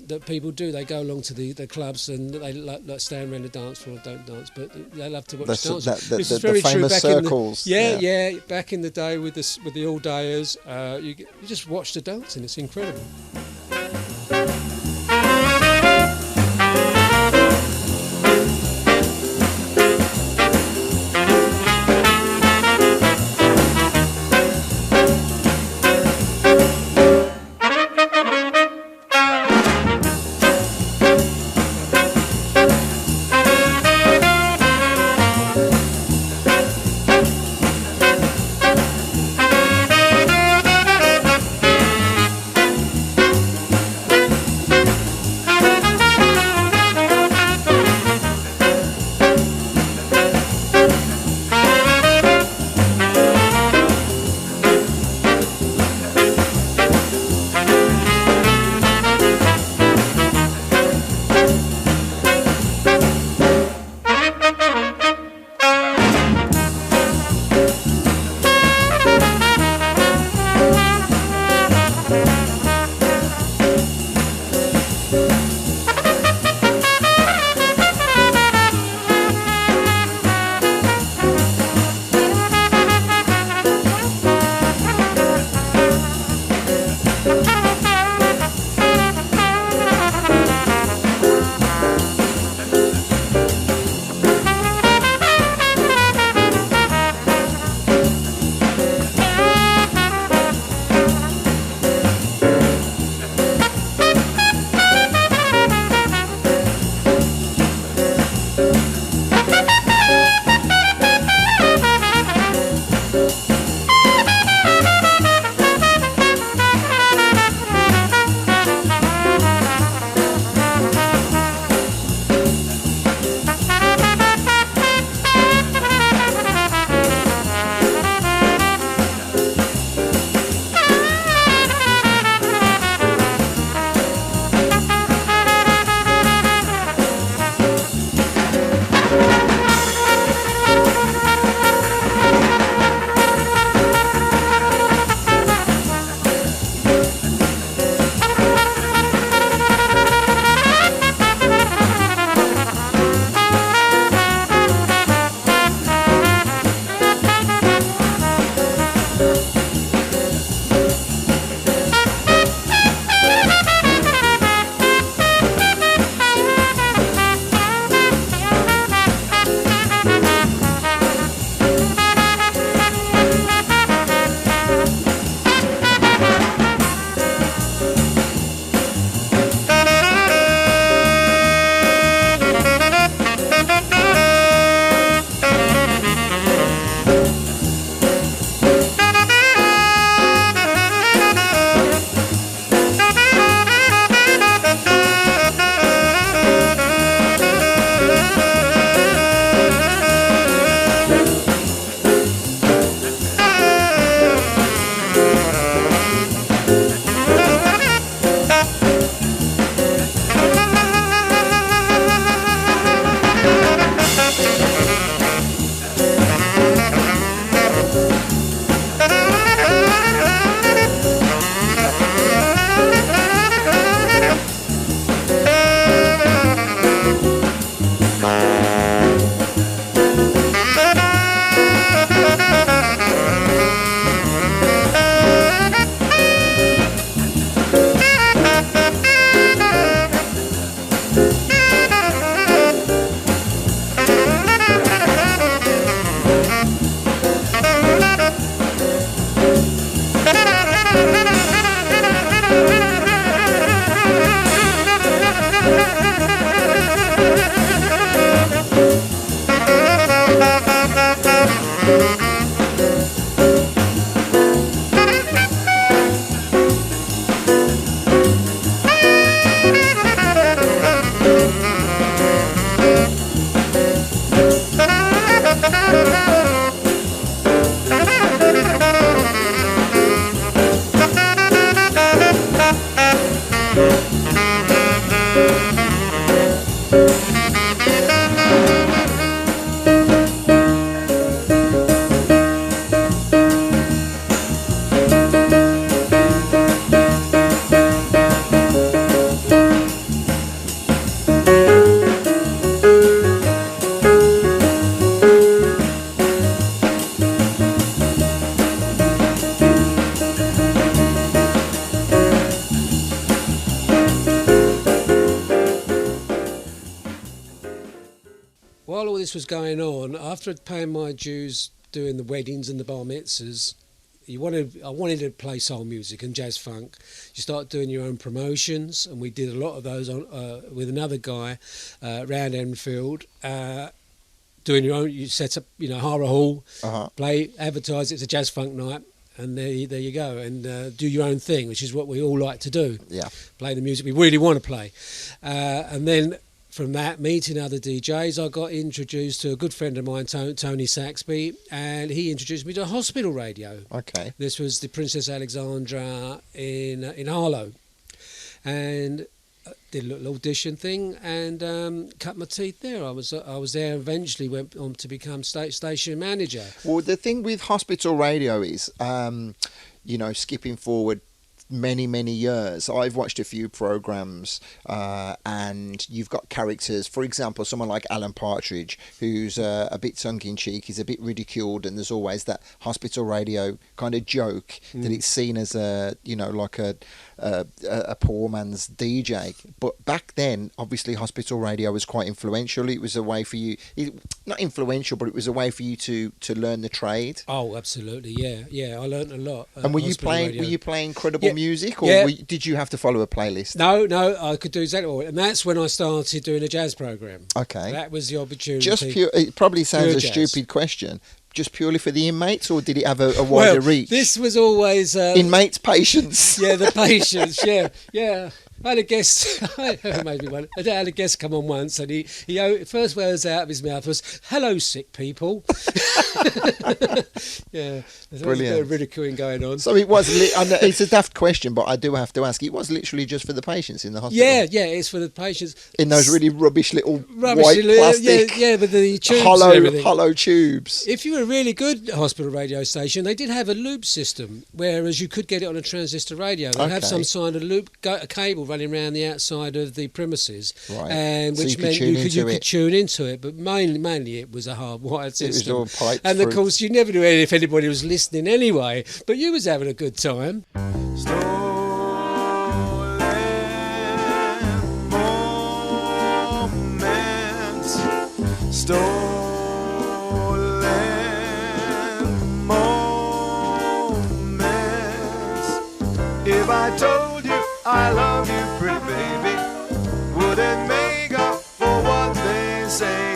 that people do? They go along to the clubs and they like stand around the dance floor, don't dance, but they love to watch dance. This is very the true. famous circles. Yeah. Back in the day with the all dayers, you just watch the dancing. It's incredible. while all this was going on, after I'd paid my dues doing the weddings and the bar mitzvahs, I wanted to play soul music and jazz funk. You start doing your own promotions, and we did a lot of those with another guy around Enfield. Doing your own, you set up, hire a hall, play, advertise. It's a jazz funk night, and there you go, and do your own thing, which is what we all like to do. Yeah, play the music we really want to play, and then. From that, meeting other DJs, I got introduced to a good friend of mine, Tony Saxby, and he introduced me to hospital radio. Okay. This was the Princess Alexandra in Harlow, and did a little audition thing and cut my teeth there. I was there. Eventually, went on to become station manager. Well, the thing with hospital radio is, skipping forward many years, I've watched a few programs and you've got characters, for example, someone like Alan Partridge, who's a bit tongue-in-cheek, he's a bit ridiculed, and there's always that hospital radio kind of joke that it's seen as like a poor man's DJ. But back then, obviously, hospital radio was quite influential. It was a way for you, not influential, but it was a way for you to learn the trade. Oh, absolutely, yeah. I learned a lot. And were you playing credible music, or did you have to follow a playlist? No, I could do exactly what. And that's when I started doing a jazz program. Okay, that was the opportunity. It probably sounds a stupid question. Just purely for the inmates, or did it have a wider reach? This was always inmates' patients. Yeah, the patients. Yeah. I had a guest. Maybe one. I had a guest come on once, and he first words out of his mouth was "Hello, sick people." Yeah, there's a bit of ridiculing going on. So it was. It's a daft question, but I do have to ask. It was literally just for the patients in the hospital. Yeah, it's for the patients in those really rubbish little white plastic. Yeah, with the tubes, hollow tubes. If you were a really good hospital radio station, they did have a loop system, whereas you could get it on a transistor radio. They'd have some kind of loop, a cable running around the outside of the premises, right? And which meant you could tune into it. But mainly it was a hardwired system. It was all piped and through. Of course, you never knew if anybody was listening anyway. But you was having a good time. If I told you I love you, pretty baby, would it make up for what they say?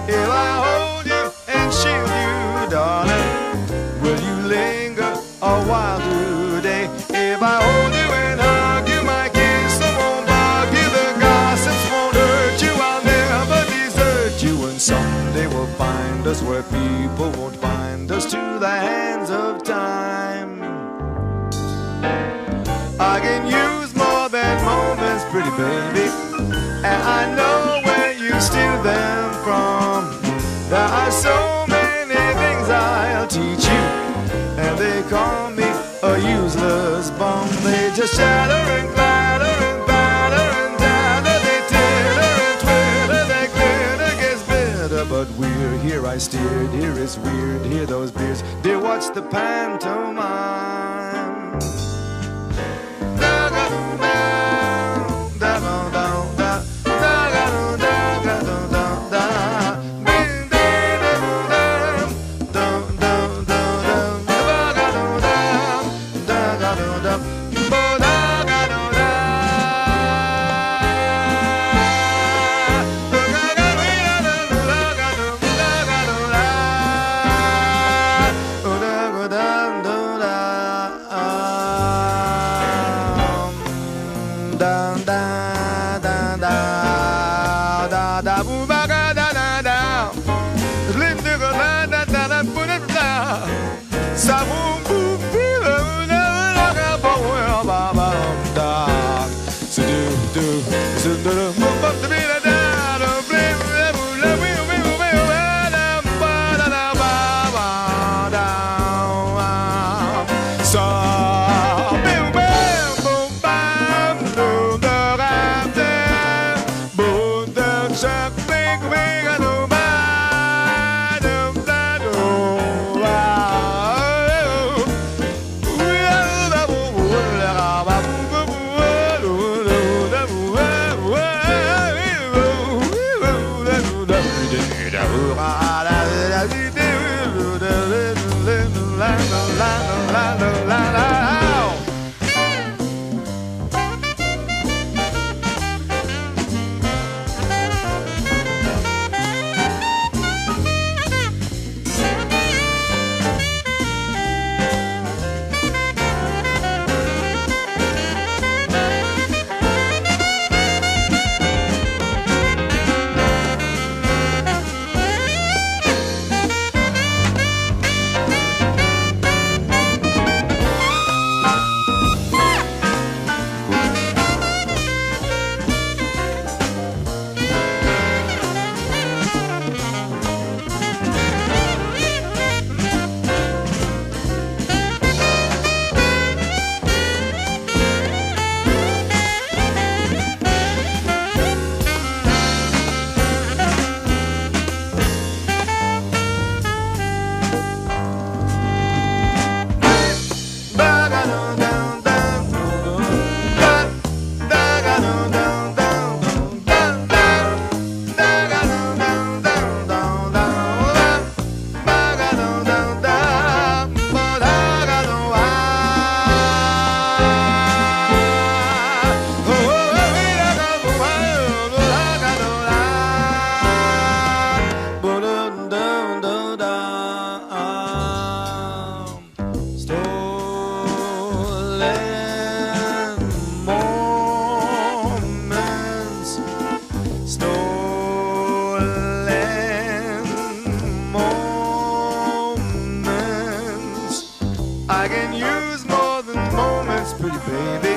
If I hold you and shield you, darling, will you linger a while today? If I hold you and hug you, my kiss won't bug you, the gossips won't hurt you, I'll never desert you, and someday we'll find us where people won't find us, to the hands of time. I can use more than moments, pretty baby, and I know where you steal them from. There are so many things I'll teach you, and they call me a useless bum. They just shatter and clatter and batter and datter. They titter and twitter, their glitter gets bitter. But we're here, I steered, here it's weird, hear those beers. Dear, watch the pantomime. I can use more than moments, pretty baby,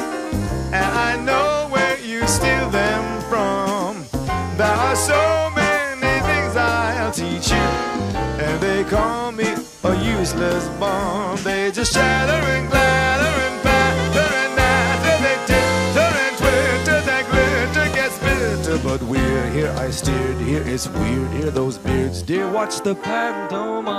and I know where you steal them from. There are so many things I'll teach you, and they call me a useless bomb. They just shatter and clatter and batter and natter. They titter and twitter, that glitter gets bitter. But we're here, I steered, here it's weird. Hear those beards, dear, watch the pantomime.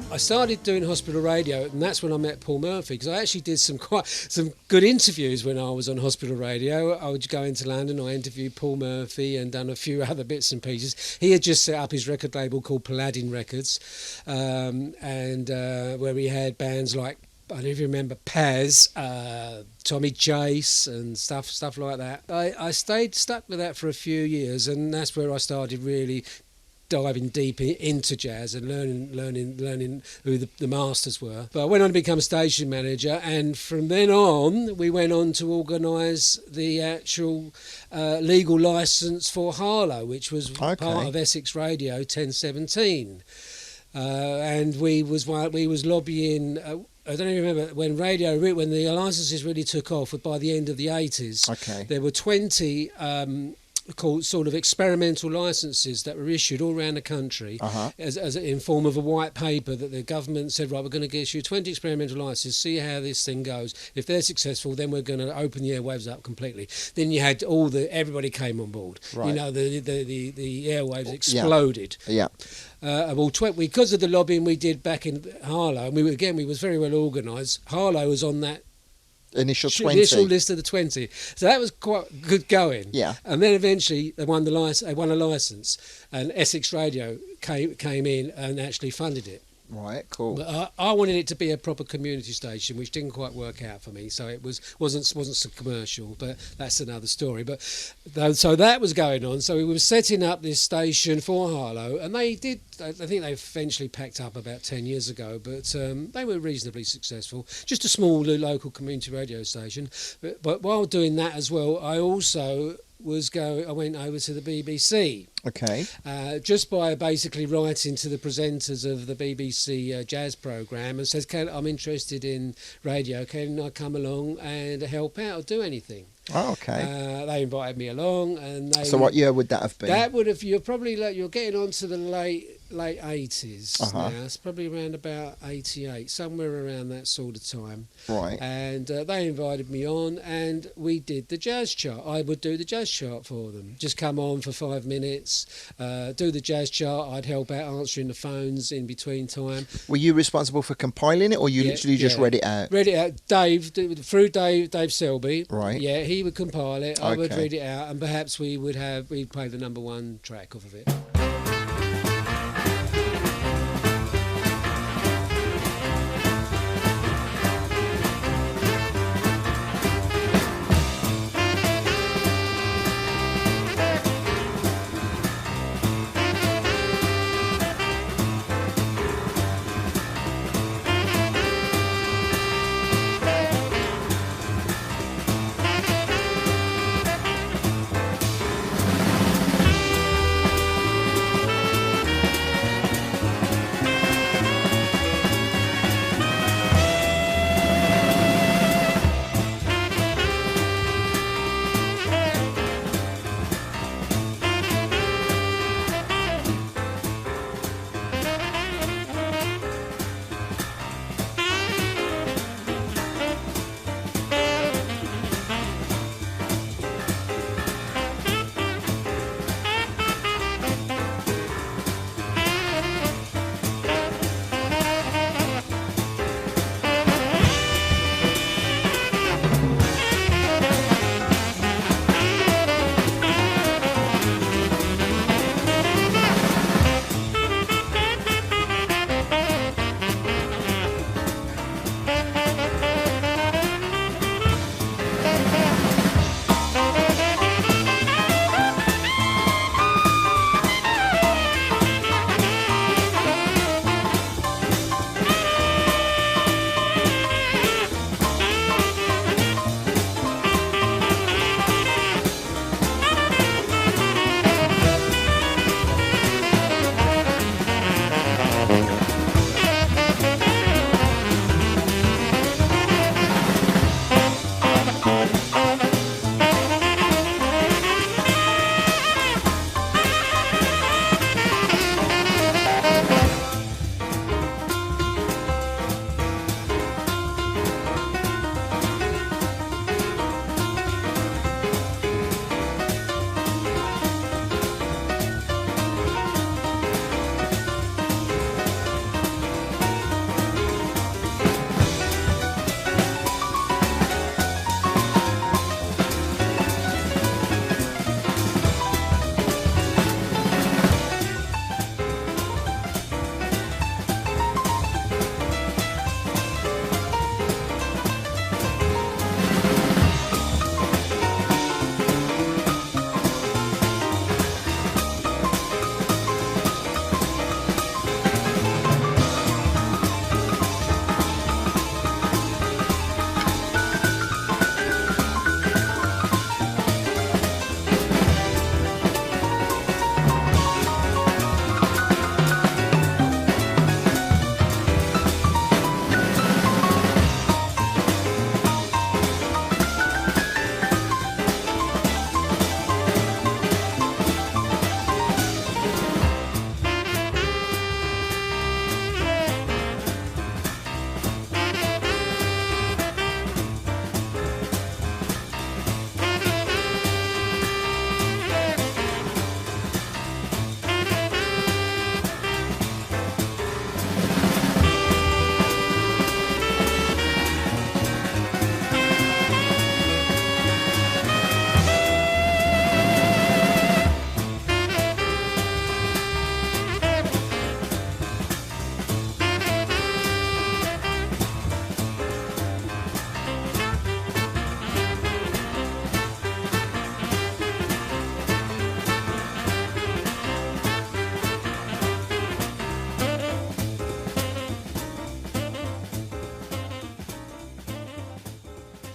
I started doing hospital radio, and that's when I met Paul Murphy, because I actually did some good interviews when I was on hospital radio. I would go into London, I interviewed Paul Murphy and done a few other bits and pieces. He had just set up his record label called Paladin Records, and where he had bands like, I don't know if you remember, Paz, Tommy Chase and stuff like that. I stayed stuck with that for a few years, and that's where I started really diving deep into jazz and learning who the masters were. But I went on to become station manager, and from then on we went on to organise the actual legal licence for Harlow, which was part of Essex Radio 1017, and we was lobbying. I don't even remember when when the licences really took off. By the end of the 80s, there were 20 called sort of experimental licences that were issued all around the country as in form of a white paper that the government said, right, we're going to issue 20 experimental licences, see how this thing goes. If they're successful, then we're going to open the airwaves up completely. Then you had everybody came on board. Right. You know, the airwaves exploded. Yeah. Because of the lobbying we did back in Harlow, and we was very well organised. Harlow was on that initial list of the 20, so that was quite good going. Yeah. And then eventually they won a license, and Essex Radio came in and actually funded it. Right, cool. But I wanted it to be a proper community station, which didn't quite work out for me. So it wasn't so commercial, but that's another story. But so that was going on. So we were setting up this station for Harlow, and they did. I think they eventually packed up about 10 years ago, but they were reasonably successful. Just a small local community radio station. But while doing that as well, I also I went over to the BBC. Okay. Just by basically writing to the presenters of the BBC jazz programme and says, I'm interested in radio, can I come along and help out or do anything? Oh, okay. They invited me along, and so what year would that have been? That would have, you're getting on to the late 80s now. It's probably around about 88, somewhere around that sort of time. Right. And they invited me on, and we did the jazz chart. I would do the jazz chart for them. Just come on for 5 minutes, do the jazz chart. I'd help out answering the phones in between time. Were you responsible for compiling it, or you literally just read it out? Read it out. Through Dave Selby. Right. Yeah, he would compile it. I would read it out, and perhaps we'd play the number one track off of it.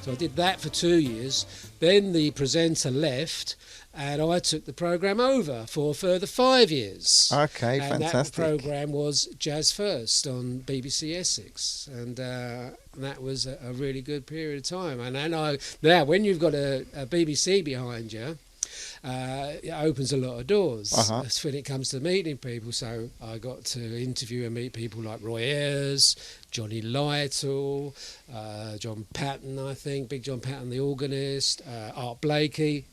So I did that for 2 years. Then the presenter left, and I took the programme over for a further 5 years. Okay, and fantastic. that programme was Jazz First on BBC Essex, and that was a really good period of time. And now when you've got a BBC behind you, it opens a lot of doors. That's when it comes to meeting people. So I got to interview and meet people like Roy Ayers, Johnny Lytle, John Patton, I think, Big John Patton, the organist, Art Blakey.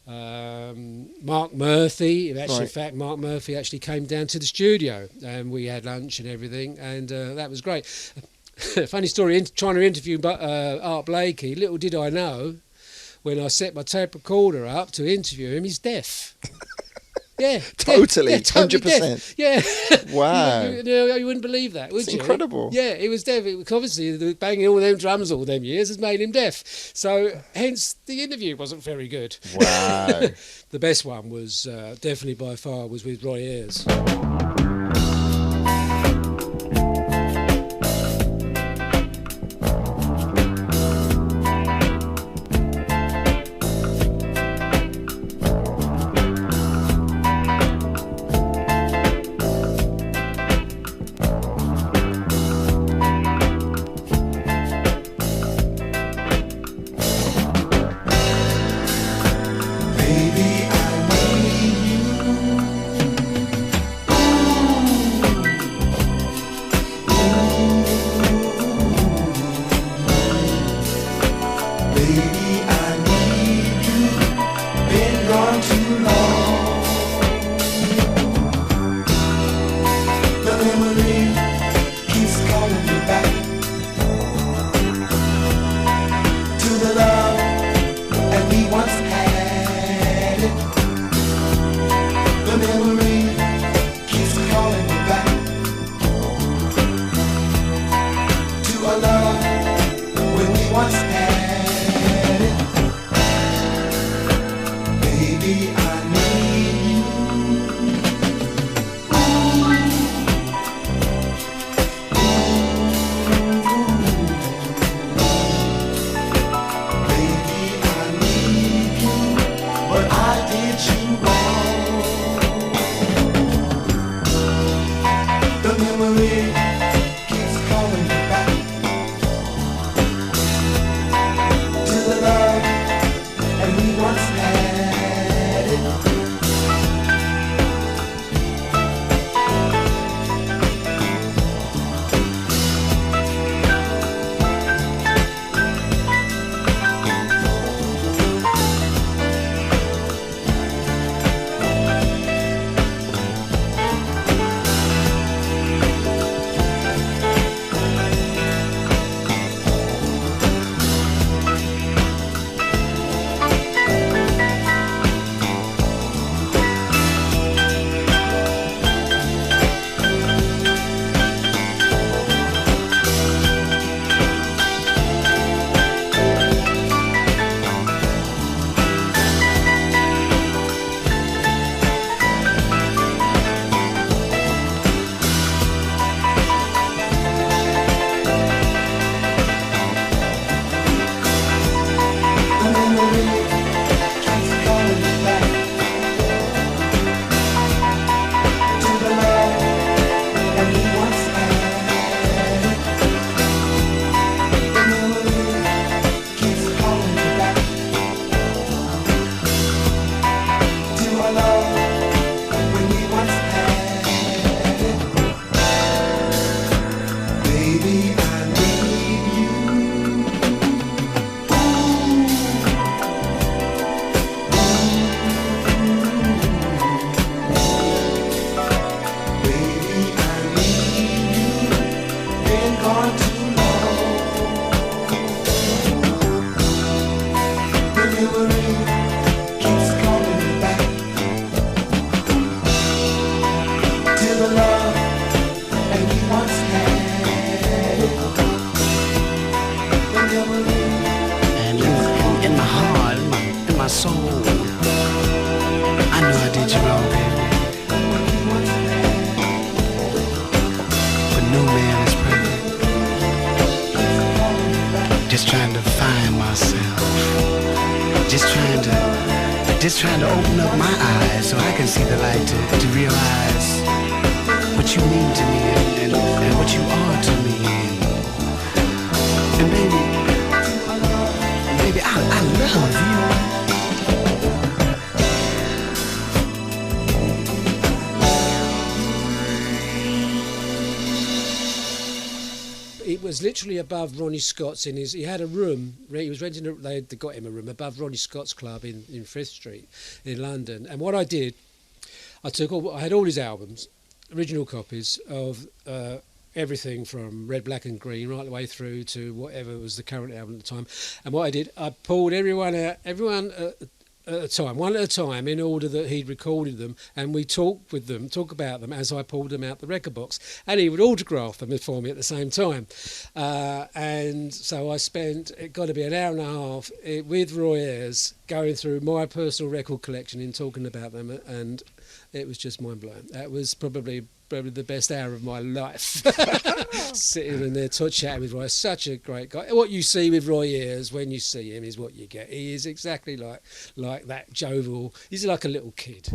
Mark Murphy. In fact, Mark Murphy actually came down to the studio, and we had lunch and everything, and that was great. Funny story, trying to interview Art Blakey, little did I know, when I set my tape recorder up to interview him, he's deaf. Yeah, Totally, totally 100%. deaf. Yeah. Wow. You wouldn't believe that, would It's you? incredible. Yeah, he was deaf. Obviously, banging all them drums all them years has made him deaf. So, hence, the interview wasn't very good. Wow. The best one was, definitely by far, was with Roy Ayers. Baby, I need you. Just trying to open up my eyes so I can see the light to realize what you mean to me and what you are to me. And baby, I love you. It was literally above Ronnie Scott's he had a room, he was renting, they got him a room above Ronnie Scott's club in Frith Street in London. And what I did, I had all his albums, original copies of everything from Red, Black and Green right the way through to whatever was the current album at the time. And what I did, I pulled everyone out, at a time, one at a time, in order that he'd recorded them, and we talk about them as I pulled them out the record box, and he would autograph them for me at the same time. And so I spent, it got to be an hour and a half with Roy Ayers going through my personal record collection and talking about them, and it was just mind-blowing. That was probably the best hour of my life. Sitting in there chatting with Roy. Such a great guy. What you see with Roy Ayers when you see him is what you get. He is exactly like that jovial. He's like a little kid.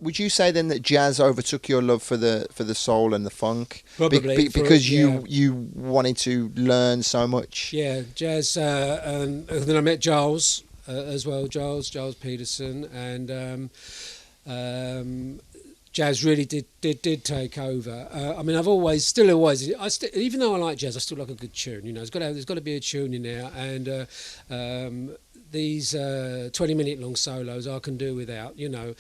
would you say then that jazz overtook your love for the soul and the funk? Probably because you wanted to learn so much. Yeah, jazz. And then I met Giles as well. Giles Peterson, and jazz really did take over. I mean, I've always, even though I like jazz, I still like a good tune. You know, there's got to be a tune in there, and these 20-minute long solos I can do without. You know,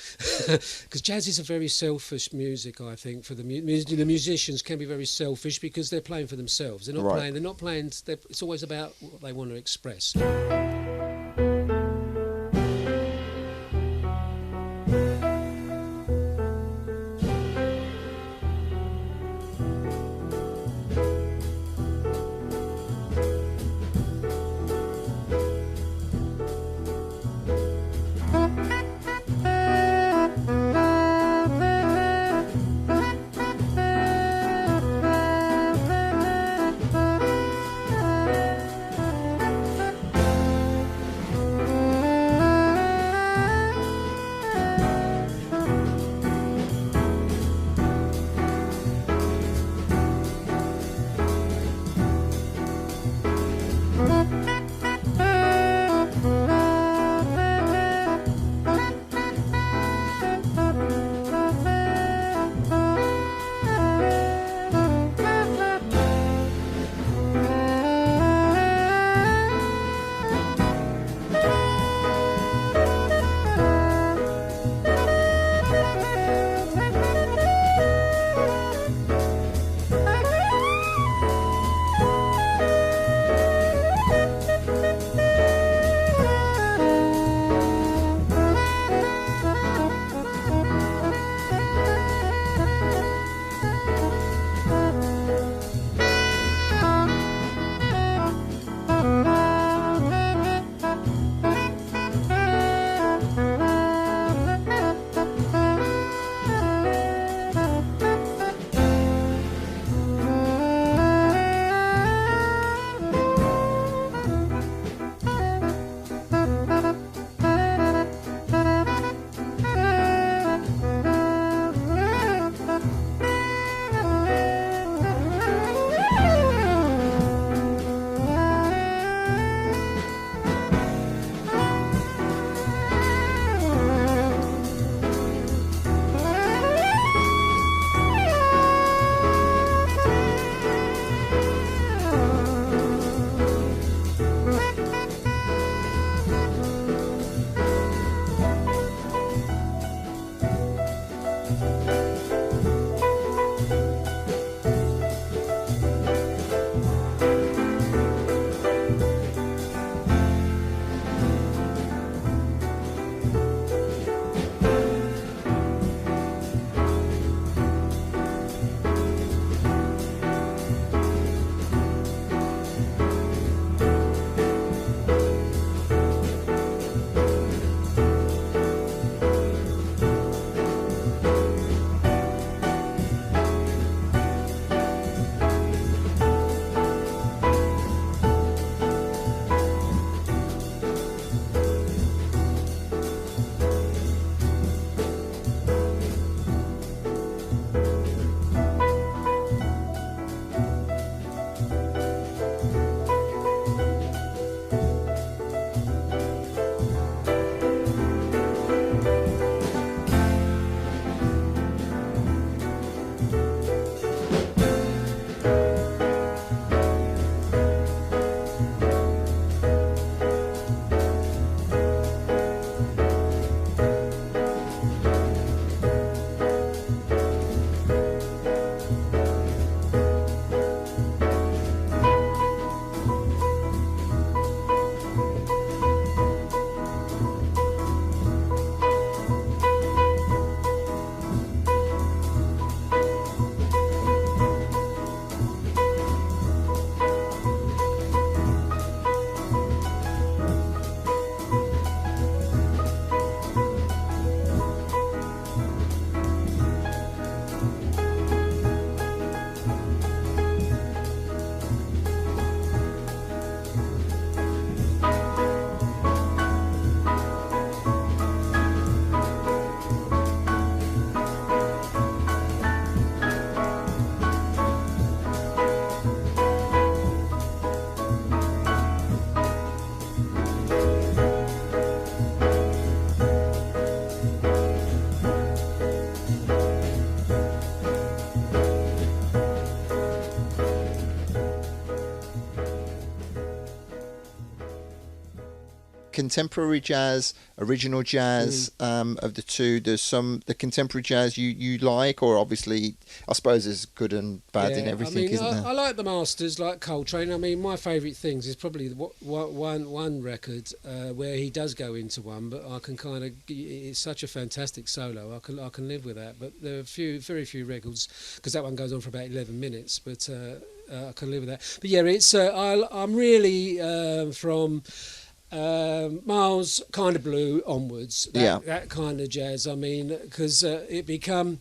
because jazz is a very selfish music. I think for the musicians can be very selfish because they're playing for themselves. They're not Right. playing. They're not playing. It's always about what they want to express. contemporary jazz, original jazz of the two. There's the contemporary jazz you like, or obviously, I suppose there's good and bad in everything, isn't there? I like the masters, like Coltrane. I mean, my favourite things is probably one record where he does go into one, but I can kind of, it's such a fantastic solo. I can live with that. But there are very few records, because that one goes on for about 11 minutes. But I can live with that. But yeah, it's I'm really from Miles kind of Blue onwards. That kind of jazz. I mean, because it become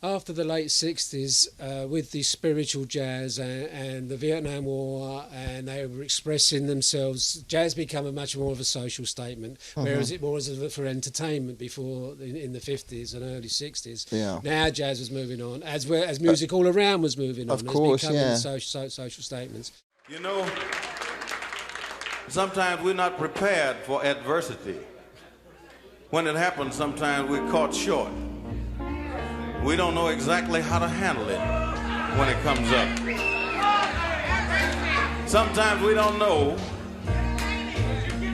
after the late 60s with the spiritual jazz and the Vietnam War, and they were expressing themselves. Jazz became a much more of a social statement, whereas it was for entertainment before in the 50s and early 60s. Yeah. Now jazz was moving on, as music all around was moving on. Of course, becoming social statements. You know, sometimes we're not prepared for adversity. When it happens, sometimes we're caught short. We don't know exactly how to handle it when it comes up. Sometimes we don't know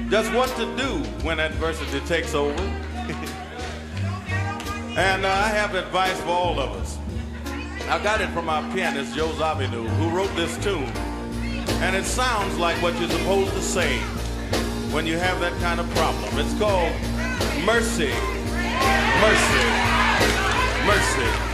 just what to do when adversity takes over. And I have advice for all of us. I got it from our pianist, Joe Zawinul, who wrote this tune. And it sounds like what you're supposed to say when you have that kind of problem. It's called Mercy, Mercy, Mercy.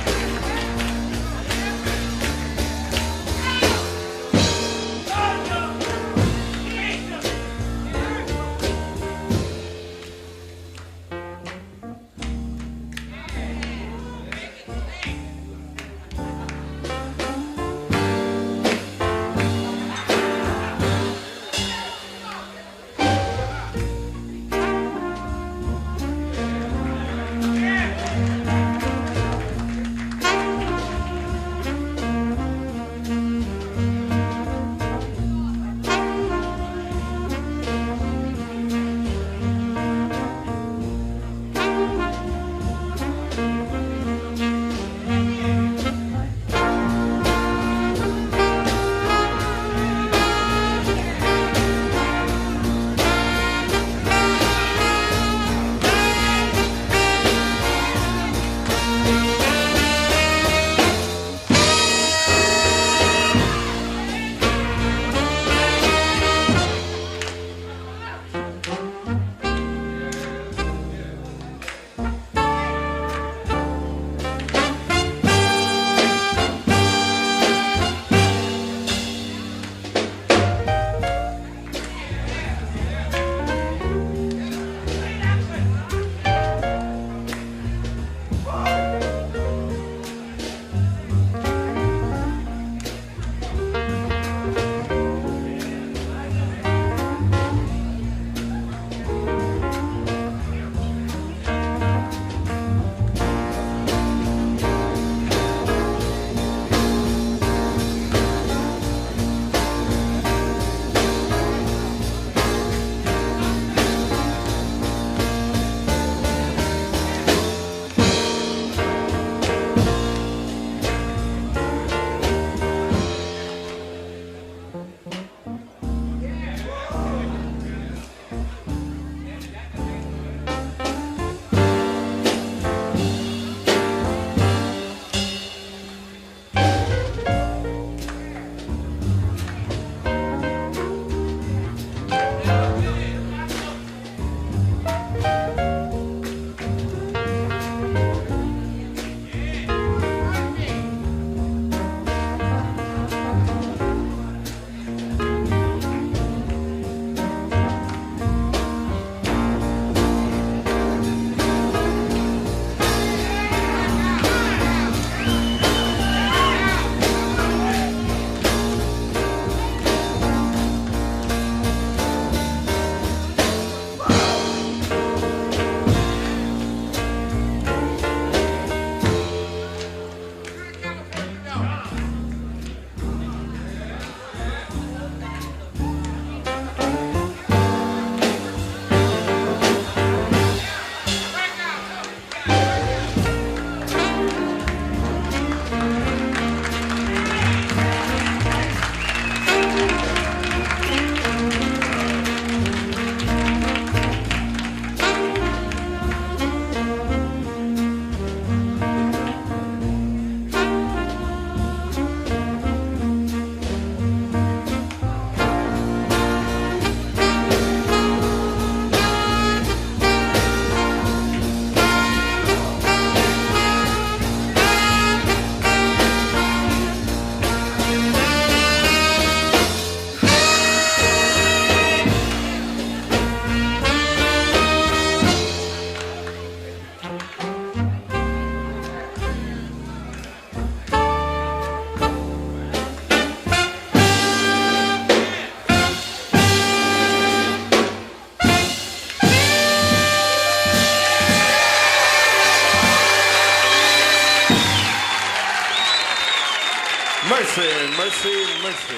Mercy, mercy, mercy,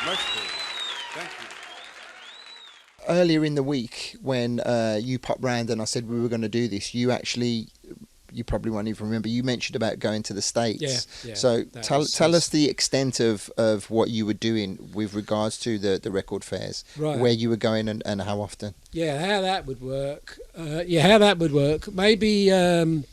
mercy. Thank you. Earlier in the week, when you popped round and I said we were going to do this, you probably won't even remember, you mentioned about going to the States. Yeah. So tell us the extent of what you were doing with regards to the record fairs, Right. where you were going and how often. Yeah, how that would work. Maybe 4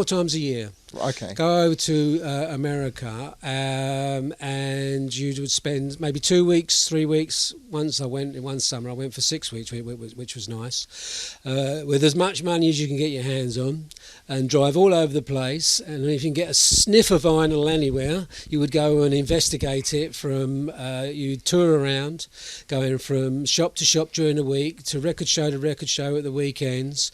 times a year. Okay. Go over to America, and you would spend maybe 2 weeks, 3 weeks. Once I went in one summer, I went for 6 weeks, which was nice, with as much money as you can get your hands on, and drive all over the place. And if you can get a sniff of vinyl anywhere, you would go and investigate it. You'd tour around, going from shop to shop during the week, to record show at the weekends,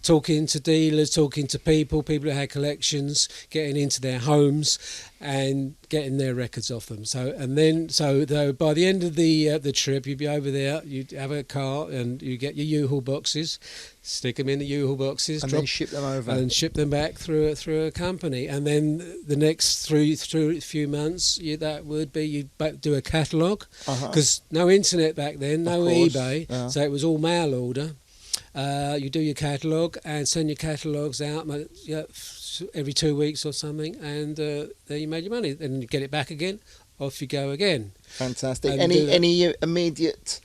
talking to dealers, talking to people who had collections, getting into their homes and getting their records off them. By the end of the trip, you'd be over there, you'd have a car and you get your U-Haul boxes, stick them in the U-Haul boxes, And then ship them over. and ship them back through a company. And then the next through few months, you'd do a catalogue, because no internet back then, no Of course, eBay, yeah. so it was all mail order. You do your catalogue and send your catalogues out every 2 weeks or something, and there you made your money. Then you get it back again, off you go again. Fantastic. And Any immediate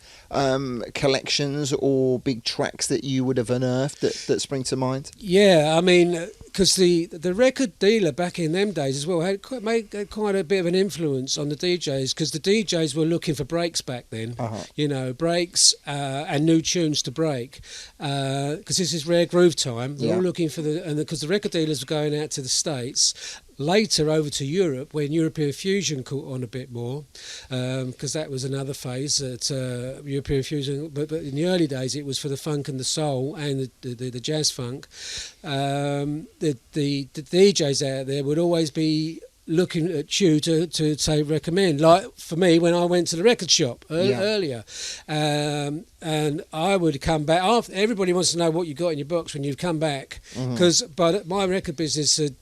collections or big tracks that you would have unearthed that spring to mind? Yeah, I mean, because the record dealer back in them days as well had quite a bit of an influence on the DJs, because the DJs were looking for breaks back then. Breaks and new tunes to break, because this is rare groove time. They're all looking for because the record dealers were going out to the States. Later over to Europe, when European Fusion caught on a bit more, because that was another phase that European Fusion. But in the early days, it was for the funk and the soul and the jazz funk. The DJs out there would always be looking at you to say recommend. Like for me, when I went to the record shop earlier, and I would come back after. Everybody wants to know what you got in your box when you come back, because my record business had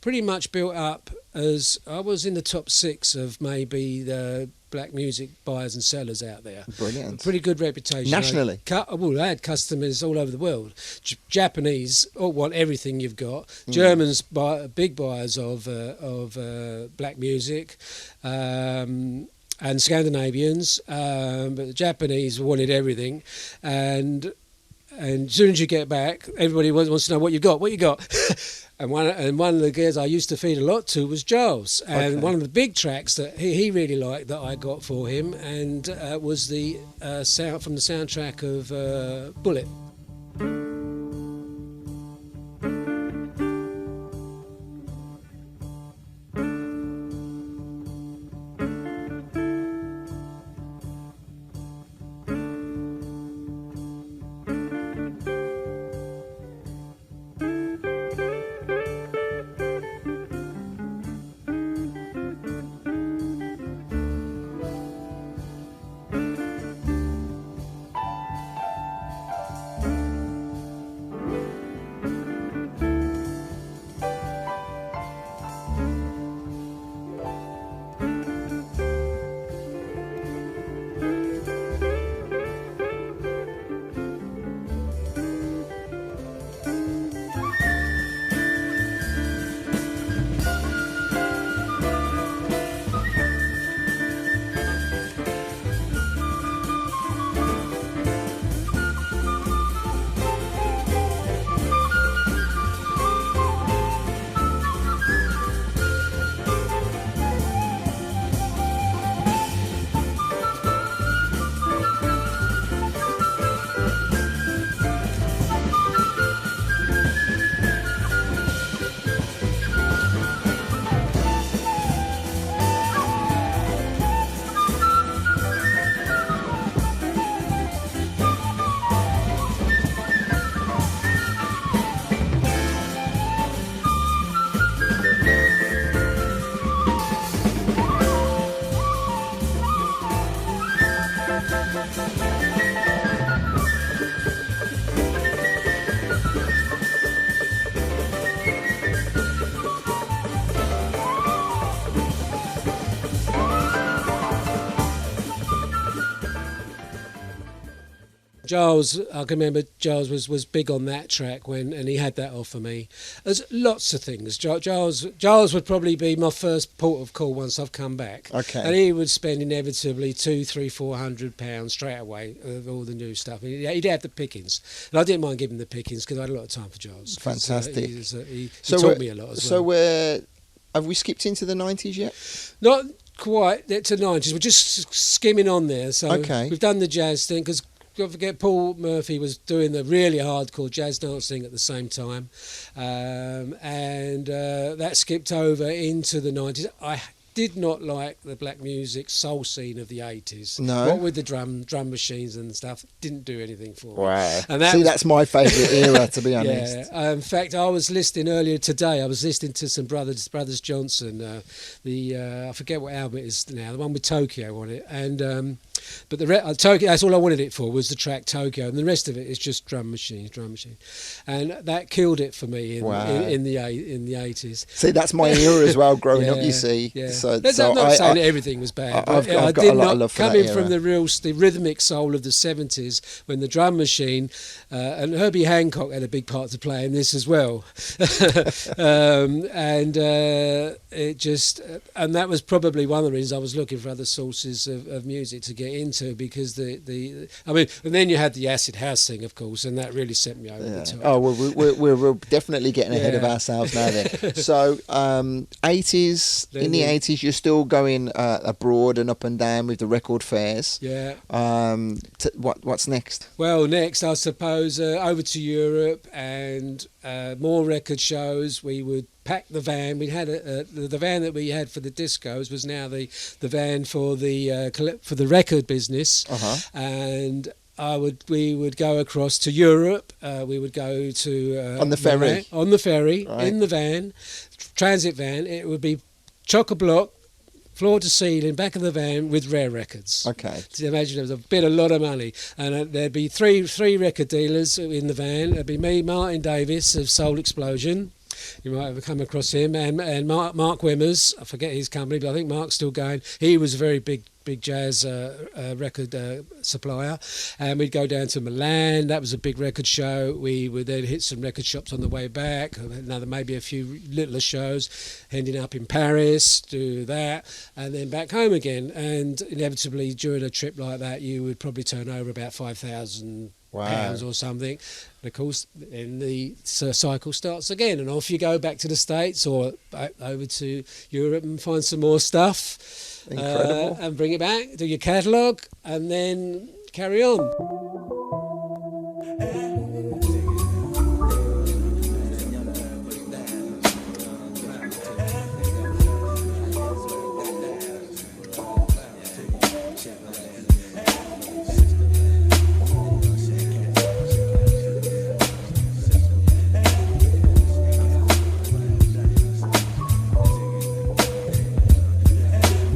pretty much built up as I was in the top 6 of maybe the black music buyers and sellers out there. Brilliant. Pretty good reputation. Nationally? I had customers all over the world. Japanese all want everything you've got. Germans big buyers of black music. And Scandinavians, but the Japanese wanted everything, and as soon as you get back, everybody wants to know what you got. And one of the guys I used to feed a lot to was Giles, and one of the big tracks that he really liked that I got for him, and was the sound from the soundtrack of Bullet. Giles, I can remember Giles was big on that track and he had that offer me. There's lots of things. Giles would probably be my first port of call once I've come back. Okay. And he would spend inevitably £200-400 straight away of all the new stuff. He'd have the pickings, and I didn't mind giving the pickings because I had a lot of time for Giles. Fantastic. He taught me a lot as well. So have we skipped into the 90s yet? Not quite to 90s. We're just skimming on there. So Okay. we've done the jazz thing because. Don't forget, Paul Murphy was doing the really hardcore jazz dancing at the same time, and that skipped over into the 90s. I did not like the black music soul scene of the 80s. No. What with the drum machines and stuff, didn't do anything for me. Wow. And that's my favourite era, to be honest. Yeah. In fact, I was listening earlier today. I was listening to some Brothers Johnson. I forget what album it is now. The one with Tokyo on it, and. But Tokyo, that's all I wanted it for, was the track Tokyo, and the rest of it is just drum machine, and that killed it for me in the 80s. See, that's my era as well, growing up. You see, yeah. so I'm not saying that everything was bad. I've got a lot of love for that coming era. from the rhythmic soul of the 70s, when the drum machine and Herbie Hancock had a big part to play in this as well, and it just and that was probably one of the reasons I was looking for other sources of music to get into, because and then you had the acid house thing, of course, and that really sent me over the top. Oh, well, we're definitely getting ahead of ourselves now then. So 80s, in the 80s, you're still going abroad and up and down with the record fairs. Yeah. What's next? Well, next, I suppose, over to Europe and more record shows. We would pack the van. We had the van that we had for the discos was now the van for the record business, and we would go across to Europe. We would go to on the ferry, right. In the van, transit van. It would be chock-a-block, floor to ceiling, back of the van with rare records. Okay. So imagine it was a lot of money, and there'd be three record dealers in the van. There'd be me, Martin Davis of Soul Explosion. You might have come across him, and Mark Wimmers. I forget his company, but I think Mark's still going. He was a very big jazz record supplier, and we'd go down to Milan. That was a big record show. We would then hit some record shops on the way back, maybe a few littler shows, ending up in Paris, do that, and then back home again. And inevitably during a trip like that, you would probably turn over about £5,000 or something. And of course, then the cycle starts again, and off you go back to the States or back over to Europe and find some more stuff. Incredible. And bring it back, do your catalogue, and then carry on.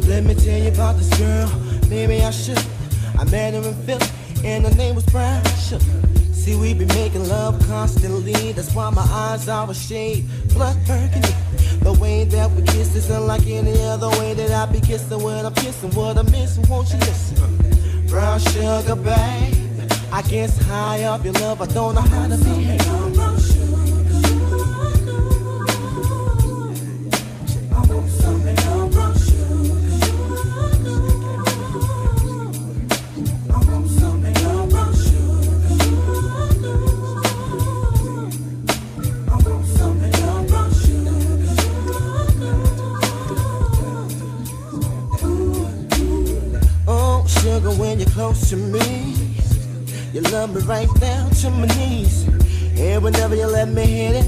Let me tell you about this girl, maybe I should. I met her in Philly, and her name was Brown Sugar. See, we be making love constantly, that's why my eyes are a shade blood burgundy. The way that we kiss is unlike any other way that I be kissing when I'm kissing. What I'm missing, won't you listen? Brown sugar, babe, I guess high up your love, I don't know how to behave. Sugar, when you're close to me, you love me right down to my knees. And whenever you let me hit it,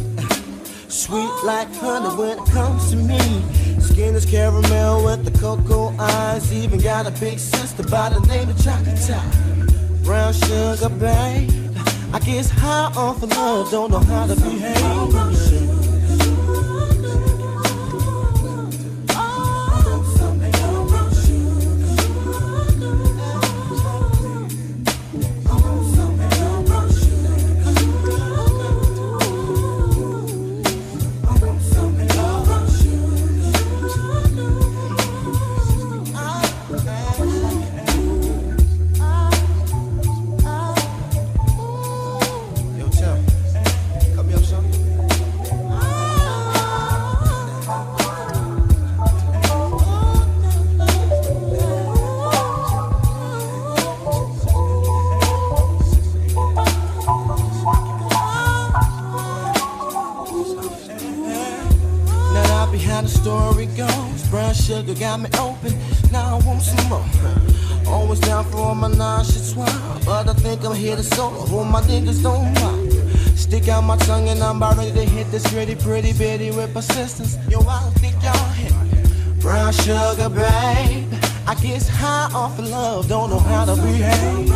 sweet like honey when it comes to me. Skin is caramel with the cocoa eyes. Even got a big sister by the name of Chocolate. Brown sugar, babe, I guess high off of love, don't know how to behave. story goes. Brown sugar got me open, now I want some more. Always down for all my nauseous swallow, but I think I'm here to solo. All my niggas don't mind. Stick out my tongue and I'm about ready to hit this pretty bitty with persistence. Yo, I don't think y'all hit me. Brown sugar, babe. I guess high off of love, don't know how to behave.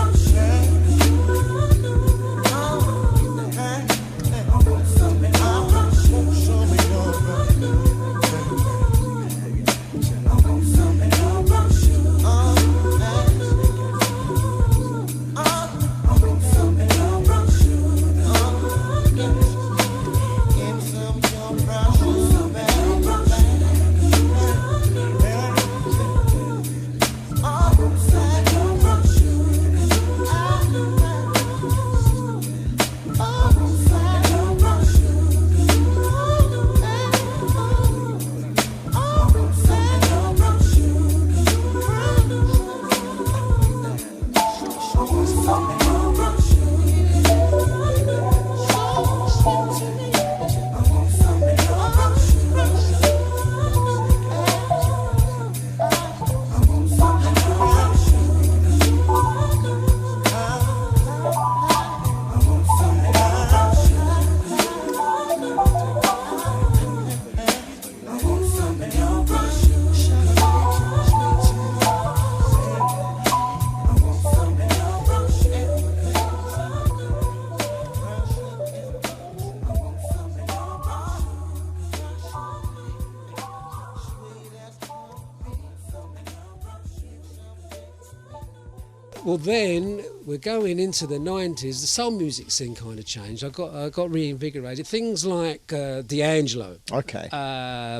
Well, then we're going into the 90s. The soul music scene kind of changed. I got reinvigorated. Things like D'Angelo, Okay.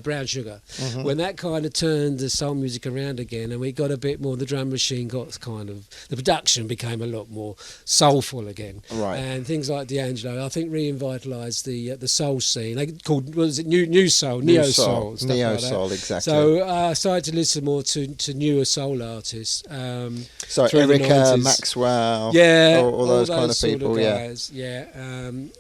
Brown Sugar, when that kind of turned the soul music around again, and we got a bit more. The drum machine got kind of, the production became a lot more soulful again. Right. And things like D'Angelo, I think, revitalised the soul scene. They called, what was it, New Soul, Neo Soul, stuff Neo like that. Soul, exactly. So I started to listen more to newer soul artists. So through the Erica, 90s. Maxwell, Yeah, all those kind of sort people, guys. Yeah.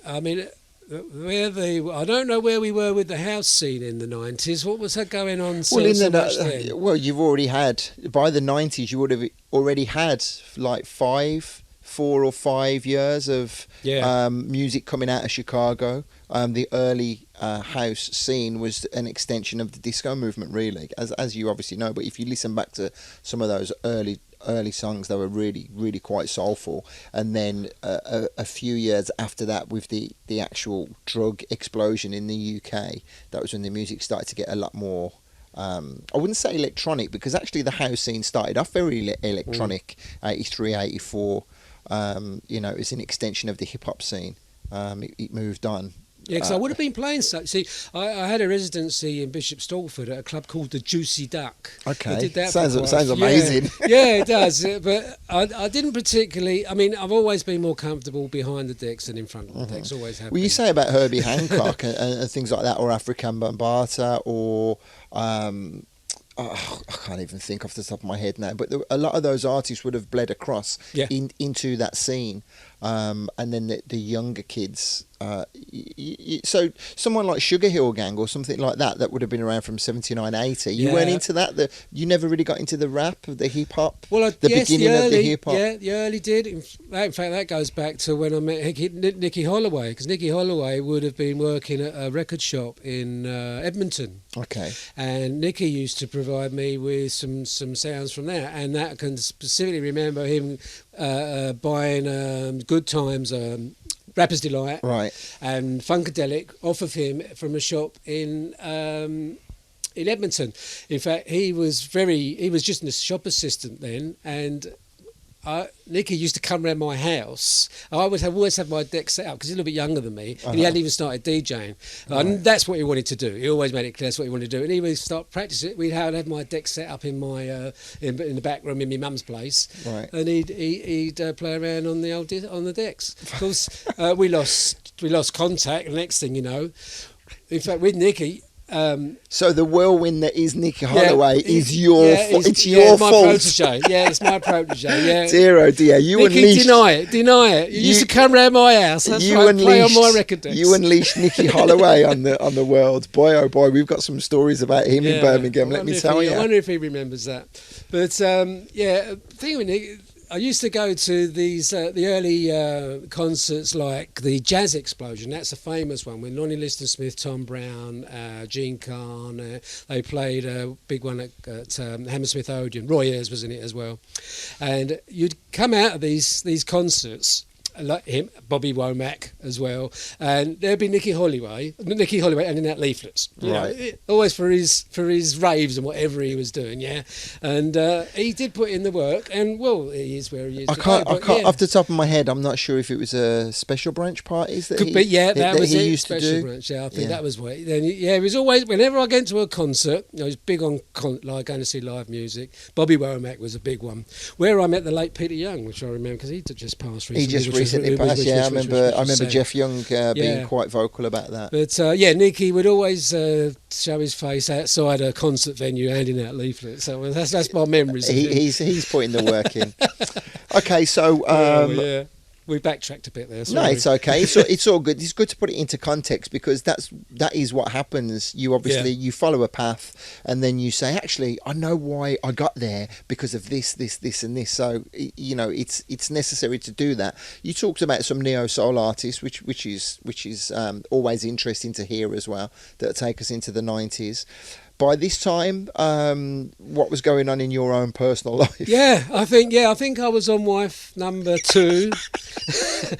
I mean, I don't know where we were with the house scene in the 90s. What was that going on so much then? Well, you've already had, by the 90s, you would have already had like 4 or 5 years of music coming out of Chicago. The early house scene was an extension of the disco movement, really, as you obviously know. But if you listen back to some of those early songs, they were really quite soulful. And then a few years after that, with the actual drug explosion in the UK, that was when the music started to get a lot more, I wouldn't say electronic, because actually the house scene started off very electronic, 83, 84. You know, it was an extension of the hip-hop scene. It moved on. Yeah, because I would have been playing. See, I had a residency in Bishop Stortford at a club called the Juicy Duck. Okay, I did that sounds amazing. Yeah, it does. But I didn't particularly. I mean, I've always been more comfortable behind the decks than in front of the decks. Always have. Well, you say about Herbie Hancock and things like that, or African Bambaataa, or I can't even think off the top of my head now, but a lot of those artists would have bled across into that scene. And then the younger kids, so someone like Sugar Hill Gang or something like that would have been around from 79, 80. You weren't into that? You never really got into the rap, the hip-hop? Well, the beginning of the hip-hop? Yeah, the early did. In fact, that goes back to when I met Nicky Holloway, because Nicky Holloway would have been working at a record shop in Edmonton. Okay. And Nicky used to provide me with some sounds from there, and that I can specifically remember him buying Good Times, Rapper's Delight, right, and Funkadelic off of him from a shop in Edmonton. In fact, he was just a shop assistant then, and Nicky used to come around my house. I always have my deck set up because he's a little bit younger than me, and he hadn't even started DJing. And that's what he wanted to do. He always made it clear that's what he wanted to do. And he would start practicing. We'd have my deck set up in my in the back room in my mum's place, right. And he'd play around on the decks. Of course, we lost contact. The next thing you know, in fact, with Nicky. So the whirlwind that is Nicky Holloway is your it's yeah, your my fault. protege. Yeah, it's my protege. Yeah. Dear oh dear, you Nicky, unleashed. deny it. You used to come round my house. That's You right, play on my record decks. You unleashed Nicky Holloway on the world. Boy, oh boy, we've got some stories about him in Birmingham. Let me tell you. I wonder if he remembers that. But the thing with Nick, I used to go to these the early concerts like the Jazz Explosion. That's a famous one with Lonnie Liston Smith, Tom Brown, Gene Kahn. They played a big one at Hammersmith Odeon. Roy Ayers was in it as well. And you'd come out of these concerts, like him, Bobby Womack as well, and there'd be Nicky Holloway handing out leaflets, always for his raves and whatever he was doing, and he did put in the work, and well, he is where he is. I can't off the top of my head. I'm not sure if it was a special branch parties that that was he it. used to Special do. branch, I think that was what. Then it was always whenever I get to a concert, I was big on like going to see live music. Bobby Womack was a big one. Where I met the late Peter Young, which I remember because he just passed recently. He just recently passed. I remember Jeff Young being quite vocal about that. But Nicky would always show his face outside a concert venue handing out leaflets. So that's my memories. He's putting the work in. Okay, so we backtracked a bit there. Sorry. No, it's okay. It's all good. It's good to put it into context because that is what happens. You obviously you follow a path, and then you say, actually, I know why I got there because of this, and this. So it's necessary to do that. You talked about some neo soul artists, which is always interesting to hear as well. That take us into the 90s. By this time, what was going on in your own personal life? I think I was on wife number 2.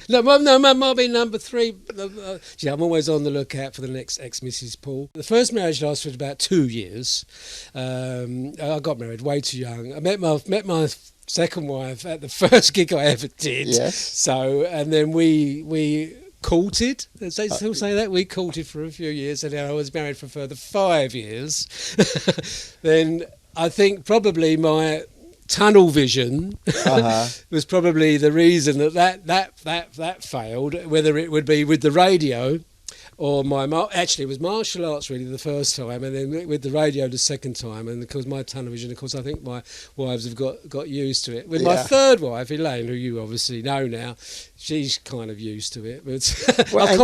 no, might have been number 3. I'm always on the lookout for the next ex-Mrs. Poole. The first marriage lasted about 2 years. I got married way too young. I met my second wife at the first gig I ever did. Yes. So, and then we courted. They still say that we courted for a few years, and then I was married for a further 5 years. Then I think probably my tunnel vision was probably the reason that failed. Whether it would be with the radio or actually it was martial arts really the first time, and then with the radio the second time, and because my tunnel vision, of course, I think my wives have got used to it. With my third wife, Elaine, who you obviously know now, she's kind of used to it, but I've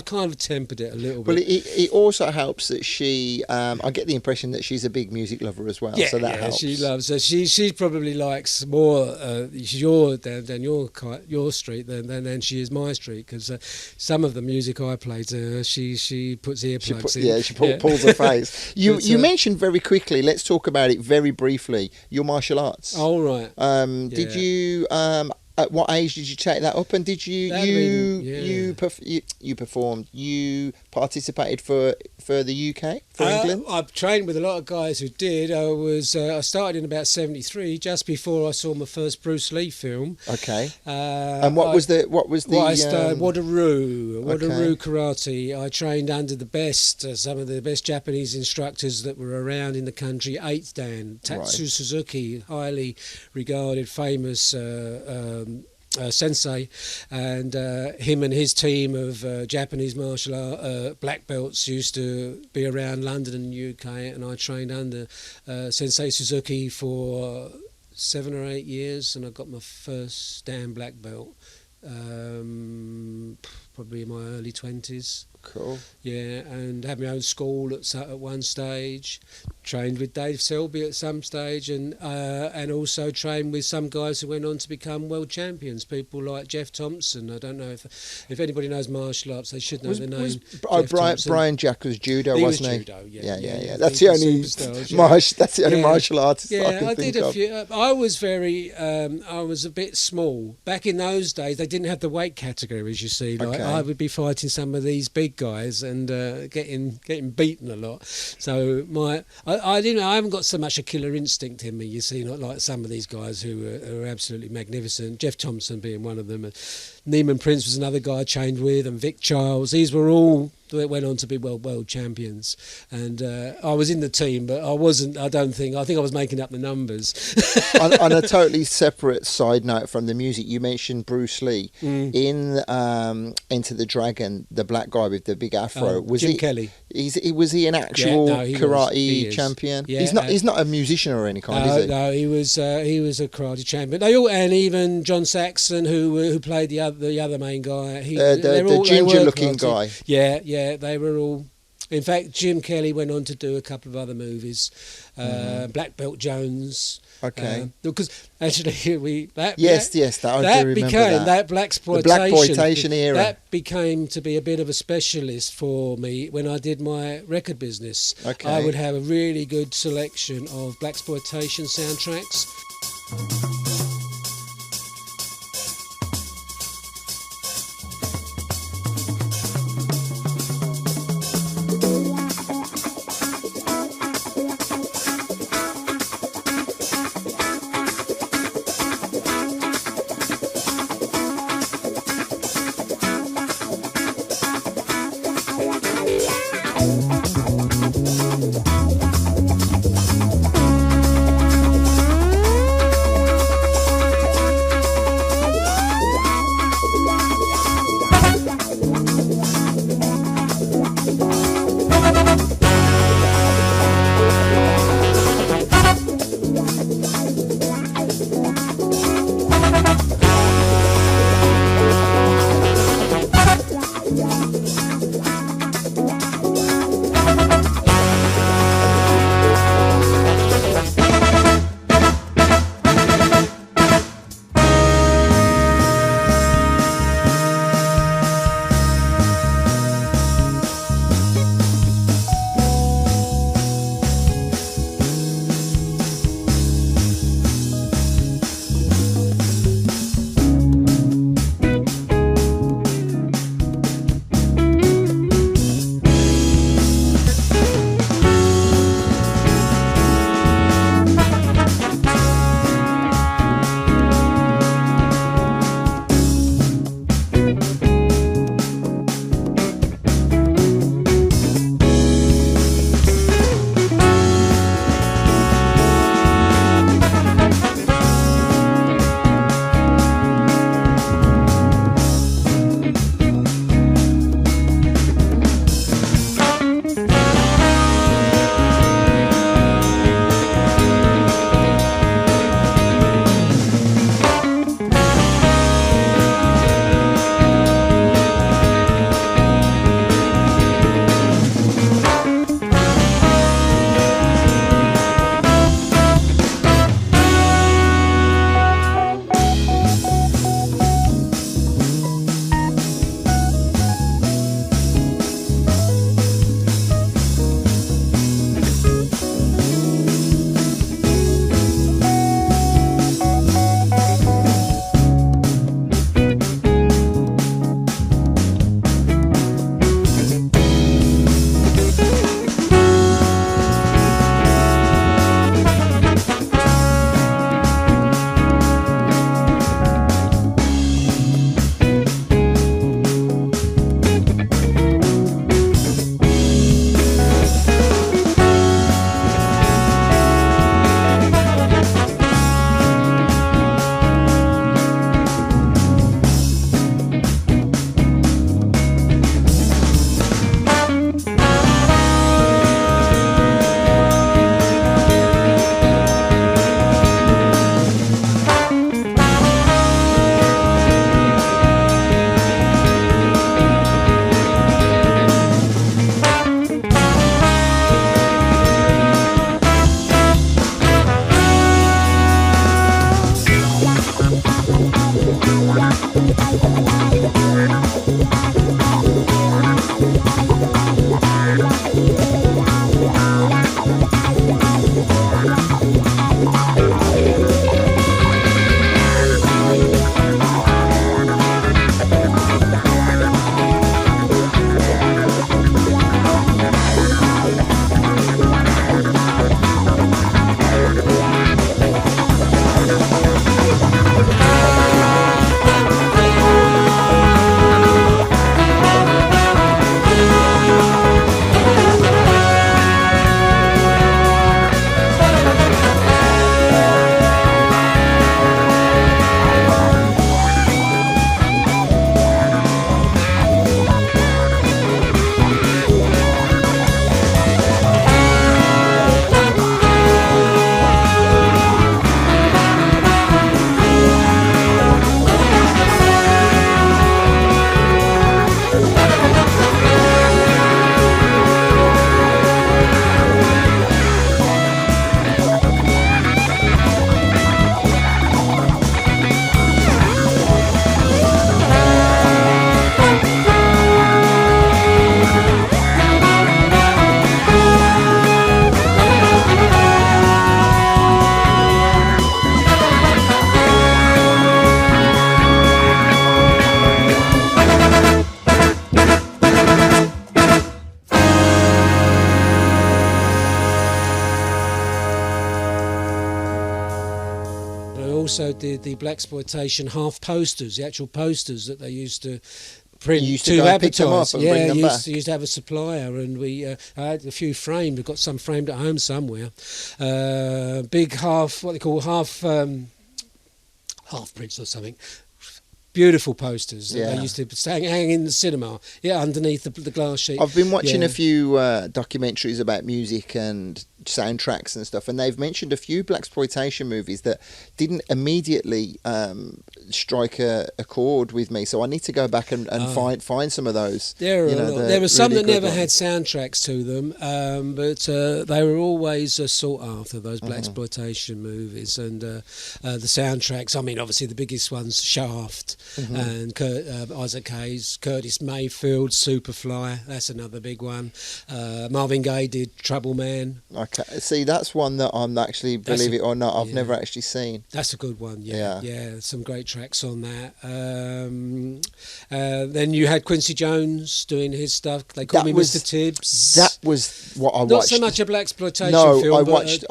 kind of tempered it a little bit. Well, it also helps that she. I get the impression that she's a big music lover as well, so that helps. She loves her. She probably likes more than your street than she is my street, because some of the music I play to her, she puts earplugs in. She pulls her face. You mentioned very quickly. Let's talk about it very briefly. Your martial arts. Oh right. Did you? At what age did you take that up? And did you performed? You participated for the UK, for England? I've trained with a lot of guys who did. I started in about 73, just before I saw my first Bruce Lee film. Okay. And what was the? I started Wadaroo karate. I trained under the best, some of the best Japanese instructors that were around in the country. 8th Dan, Tatsu Suzuki, highly regarded, famous sensei, and him and his team of Japanese martial art black belts used to be around London and the UK, and I trained under Sensei Suzuki for 7 or 8 years, and I got my first Dan black belt probably in my early 20s. Cool. Yeah, and had my own school at one stage. Trained with Dave Selby at some stage, and also trained with some guys who went on to become world champions. People like Jeff Thompson. I don't know if anybody knows martial arts, they should know the name. Brian Jack was judo, wasn't he? Judo, yeah. That's the only martial artist I can think of. Few. I was I was a bit small back in those days. They didn't have the weight categories, you see. Like I would be fighting some of these big guys and getting beaten a lot. So I haven't got so much a killer instinct in me, you see, not like some of these guys who are absolutely magnificent. Jeff Thompson being one of them. Neiman Prince was another guy I trained with, and Vic Charles. These were all that went on to be world champions. And I was in the team, but I wasn't. I think I was making up the numbers. On a totally separate side note from the music, you mentioned Bruce Lee in Enter the Dragon, the black guy with the big afro. Was Jim he Kelly? Was he an actual he karate is. champion? Yeah, he's not a musician or any kind, is he? No, he was a karate champion. And even John Saxon, who played the other main guy, the ginger-looking guy. Yeah, they were all. In fact, Jim Kelly went on to do a couple of other movies, Black Belt Jones. Okay. Because actually, I do remember that blaxploitation era. That became to be a bit of a specialist for me when I did my record business. Okay. I would have a really good selection of blaxploitation soundtracks. also did the blaxploitation half posters, the actual posters that they used to print You used to go and pick them up and bring them back. used to have a supplier, and I had a few framed. We've got some framed at home somewhere. Big half, what they call half prints or something. Beautiful posters that they used to hang in the cinema, underneath the glass sheet. I've been watching a few documentaries about music and soundtracks and stuff, and they've mentioned a few blaxploitation movies that didn't immediately strike a chord with me. So I need to go back and find some of those. There were some that never had soundtracks to them, but they were always sought after, those blaxploitation movies, and the soundtracks. I mean, obviously the biggest ones, Shaft. And Isaac Hayes, Curtis Mayfield, Superfly, that's another big one. Marvin Gaye did Trouble Man. Okay, see, that's one that I'm actually, believe it or not, I've never actually seen. That's a good one, yeah, some great tracks on that. Then you had Quincy Jones doing his stuff. They called me Mr. Tibbs. That was what I watched. Not so much a blaxploitation film.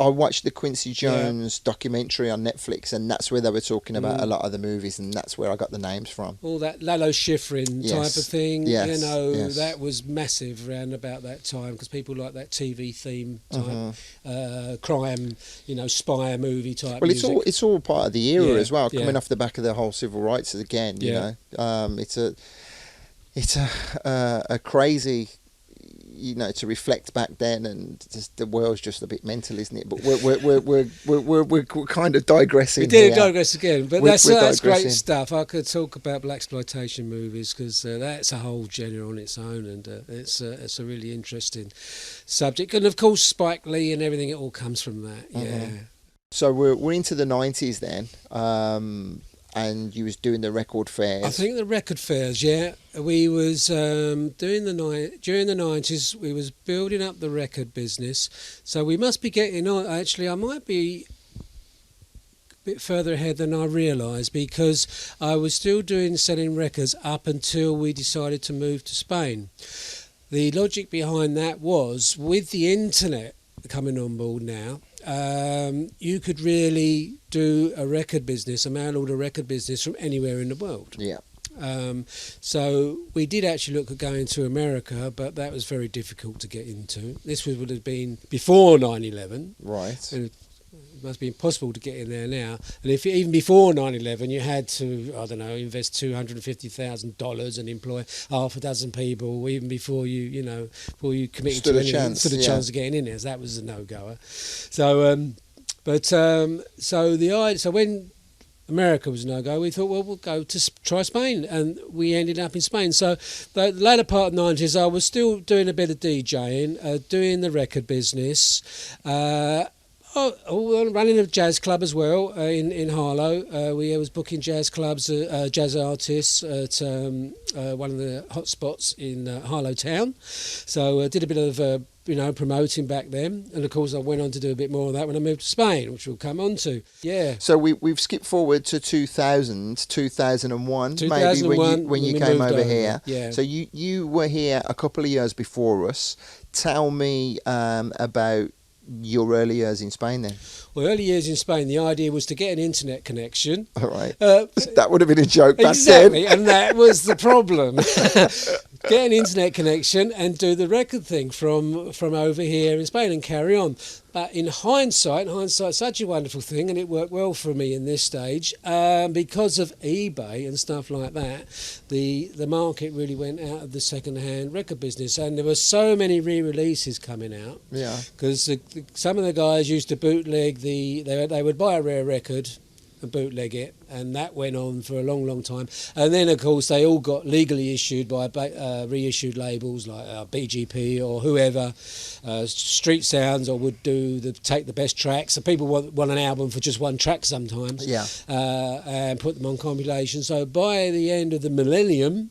I watched the Quincy Jones documentary on Netflix, and that's where they were talking about a lot of the movies, and that's where I got the names from. All that Lalo Schifrin type of thing, yes, that was massive around about that time, because people like that TV theme type, crime, spy movie type. Well, music. it's all part of the era as well, coming off the back of the whole civil rights again. You know, it's a crazy. To reflect back then, and just the world's just a bit mental, isn't it? But we're kind of digressing. We did here. digress again, but that's great stuff. I could talk about blaxploitation movies, because that's a whole genre on its own, and it's a really interesting subject. And of course, Spike Lee and everything, it all comes from that. Yeah. So we're into the 90s then. And you was doing the record fairs. I think the record fairs, we was during the 90s. We was building up the record business, so we must be getting on. Actually, I might be a bit further ahead than I realised, because I was still selling records up until we decided to move to Spain. The logic behind that was, with the internet coming on board now, you could really do a record business, a mail order record business from anywhere in the world. Yeah. So we did actually look at going to America, but that was very difficult to get into. This would have been before 9/11. Right. And it must be impossible to get in there now. And if even before 9/11, you had to, invest $250,000 and employ half a dozen people, even before you committed stood to a chance. Stood a chance of getting in there. So that was a no-goer. So, so when America was a no-go, we thought, well, we'll go to try Spain, and we ended up in Spain. So the later part of the 90s, I was still doing a bit of DJing, doing the record business, running a jazz club as well in Harlow. We was booking jazz clubs, jazz artists at one of the hot spots in Harlow town. So I did a bit of promoting back then, and of course I went on to do a bit more of that when I moved to Spain, which we'll come on to. Yeah. So we've skipped forward to 2001, maybe when you came over here. Yeah. So you were here a couple of years before us. Tell me about your early years in Spain then. Well, early years in Spain, the idea was to get an internet connection. All right. That would have been a joke back exactly, then. And that was the problem. Get an internet connection and do the record thing from over here in Spain and carry on. But in hindsight's such a wonderful thing, and it worked well for me in this stage, because of eBay and stuff like that. The market really went out of the second-hand record business, and there were so many re-releases coming out. Yeah. Because some of the guys used to bootleg they would buy a rare record and bootleg it, and that went on for a long, long time. And then, of course, they all got legally issued by reissued labels like BGP or whoever, Street Sounds, or would take the best tracks. So people want an album for just one track sometimes, and put them on compilations. So by the end of the millennium,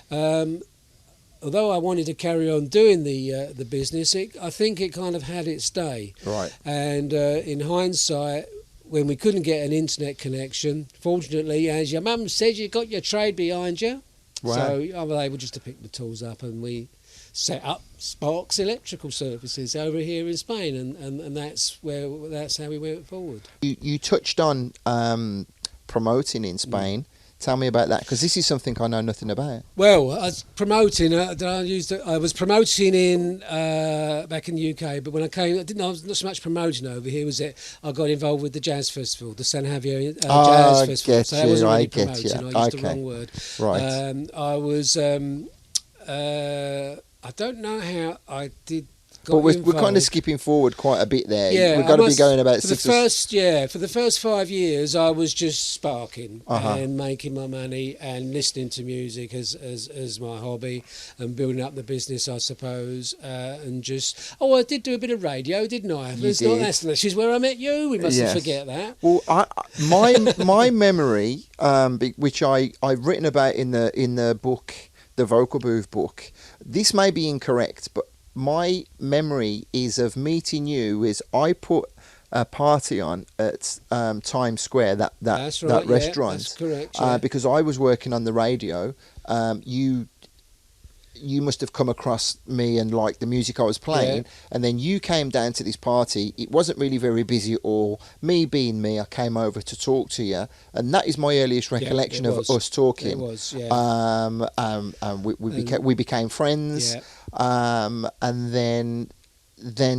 although I wanted to carry on doing the business, I think it kind of had its day. Right. And in hindsight, when we couldn't get an internet connection, fortunately, as your mum said, you got your trade behind you. Wow. So I was able just to pick the tools up, and we set up Sparks Electrical Services over here in Spain, and that's how we went forward. You touched on promoting in Spain. Tell me about that, because this is something I know nothing about. Well, I was promoting. I was promoting in back in the UK, but when I came, I was not so much promoting over here. Was it? I got involved with the jazz festival, the San Javier Jazz Festival. So that wasn't really promoting. I used the wrong word. Right. I was. I don't know how I did. But we're kind of skipping forward quite a bit there. Yeah, we've got to be going about for the first 5 years, I was just sparking and making my money and listening to music as my hobby and building up the business, I suppose. And just I did do a bit of radio, didn't I? This is where I met you. We mustn't forget that. Well, my memory, which I've written about in the book, the Vocal Booth book. This may be incorrect, but my memory is of meeting you is I put a party on at Times Square, that restaurant. That's correct. Yeah. Because I was working on the radio. You must have come across me and liked the music I was playing, and then you came down to this party. It wasn't really very busy at all. Me being me, I came over to talk to you, and that is my earliest recollection of us talking. It was, yeah. We became friends, and then